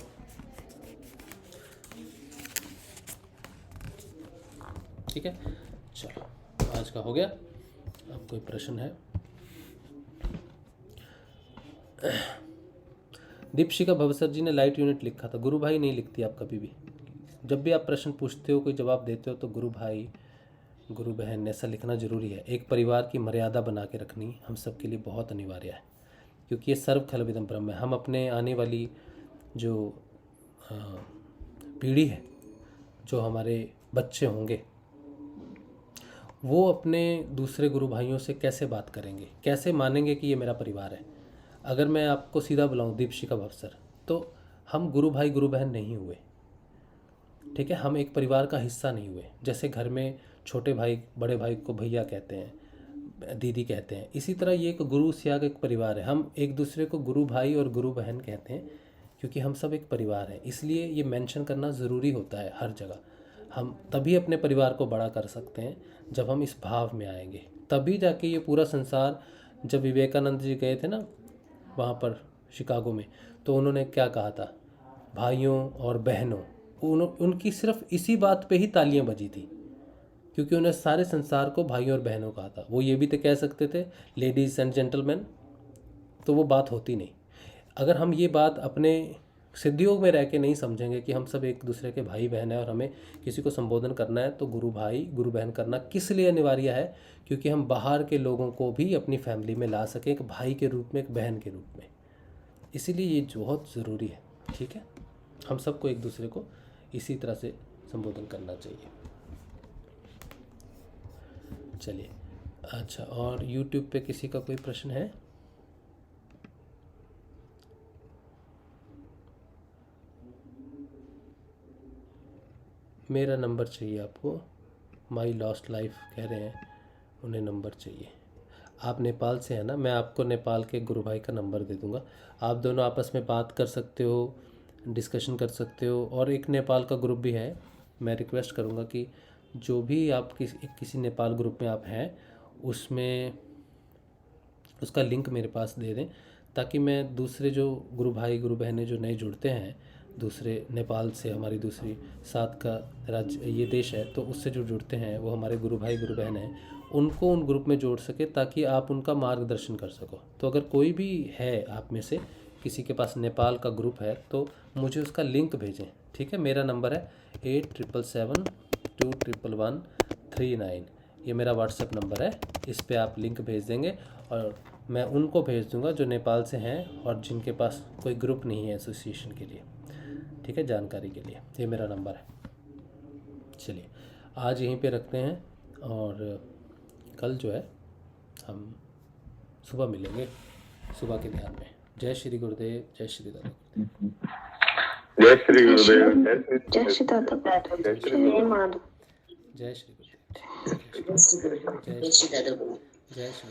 ठीक है, चलो आज का हो गया। अब कोई प्रश्न है? दीपशिका भवसर जी ने लाइट यूनिट लिखा था। गुरु भाई नहीं लिखती आप कभी भी। जब भी आप प्रश्न पूछते हो, कोई जवाब देते हो, तो गुरु भाई गुरु बहन ऐसा लिखना जरूरी है। एक परिवार की मर्यादा बना के रखनी हम सबके लिए बहुत अनिवार्य है, क्योंकि ये सर्व खलविदम ब्रह्म है। हम अपने आने वाली जो पीढ़ी है, जो हमारे बच्चे होंगे, वो अपने दूसरे गुरु भाइयों से कैसे बात करेंगे, कैसे मानेंगे कि ये मेरा परिवार है। अगर मैं आपको सीधा बुलाऊं दीपशिका भवसर, तो हम गुरु भाई गुरु बहन नहीं हुए। ठीक है, हम एक परिवार का हिस्सा नहीं हुए। जैसे घर में छोटे भाई बड़े भाई को भैया कहते हैं, दीदी कहते हैं, इसी तरह ये एक गुरु सियाग एक परिवार है। हम एक दूसरे को गुरु भाई और गुरु बहन कहते हैं, क्योंकि हम सब एक परिवार हैं। इसलिए ये मेंशन करना ज़रूरी होता है हर जगह। हम तभी अपने परिवार को बड़ा कर सकते हैं जब हम इस भाव में आएंगे, तभी जाके ये पूरा संसार। जब विवेकानंद जी गए थे ना वहाँ पर शिकागो में, तो उन्होंने क्या कहा था, भाइयों और बहनों। उनकी सिर्फ इसी बात पे ही तालियां बजी थी, क्योंकि उन्हें सारे संसार को भाइयों और बहनों कहा था। वो ये भी तो कह सकते थे लेडीज़ एंड जेंटलमैन, तो वो बात होती नहीं। अगर हम ये बात अपने सिद्धियों में रह के नहीं समझेंगे कि हम सब एक दूसरे के भाई बहन हैं और हमें किसी को संबोधन करना है, तो गुरु भाई गुरु बहन करना किस लिए अनिवार्य है? क्योंकि हम बाहर के लोगों को भी अपनी फैमिली में ला सकें, एक भाई के रूप में, एक बहन के रूप में। इसीलिए ये बहुत ज़रूरी है। ठीक है, हम सबको एक दूसरे को इसी तरह से संबोधन करना चाहिए। चलिए, अच्छा, और YouTube पे किसी का कोई प्रश्न है? मेरा नंबर चाहिए आपको। माई लॉस्ट लाइफ कह रहे हैं, उन्हें नंबर चाहिए। आप नेपाल से हैं ना? मैं आपको नेपाल के गुरु भाई का नंबर दे दूंगा। आप दोनों आपस में बात कर सकते हो, डिस्कशन कर सकते हो। और एक नेपाल का ग्रुप भी है। मैं रिक्वेस्ट करूंगा कि जो भी आप किसी नेपाल ग्रुप में आप हैं, उसमें उसका लिंक मेरे पास दे दें, ताकि मैं दूसरे जो गुरु भाई गुरु बहनें जो नए जुड़ते हैं, दूसरे नेपाल से हमारी दूसरी साथ का राज्य ये देश है, तो उससे जो जुड़ते हैं वो हमारे गुरु भाई गुरु बहन हैं, उनको उन ग्रुप में जोड़ सके ताकि आप उनका मार्गदर्शन कर सको। तो अगर कोई भी है आप में से किसी के पास नेपाल का ग्रुप है तो मुझे उसका लिंक भेजें, ठीक है। मेरा नंबर है 8777211139। ये मेरा व्हाट्सएप नंबर है, इस पे आप लिंक भेज देंगे और मैं उनको भेज दूंगा जो नेपाल से हैं और जिनके पास कोई ग्रुप नहीं है एसोसिएशन के लिए, ठीक है, जानकारी के लिए। ये मेरा नंबर है। चलिए आज यहीं पे रखते हैं और कल जो है हम सुबह मिलेंगे, सुबह के ध्यान में। जय श्री गुरुदेव, जय श्री दादा गुरुदेव, जय श्री गुरुदेव, जय श्री दादा, जय श्री जय माधव, जय श्री गुरुदेव, जय श्री दादा, जय श्री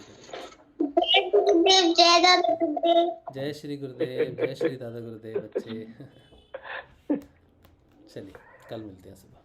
गुरुदेव, जय दादा गुरुदेव, जय श्री गुरुदेव, जय श्री दादा गुरुदेव बच्चे। चलिए कल मिलते हैं सुबह।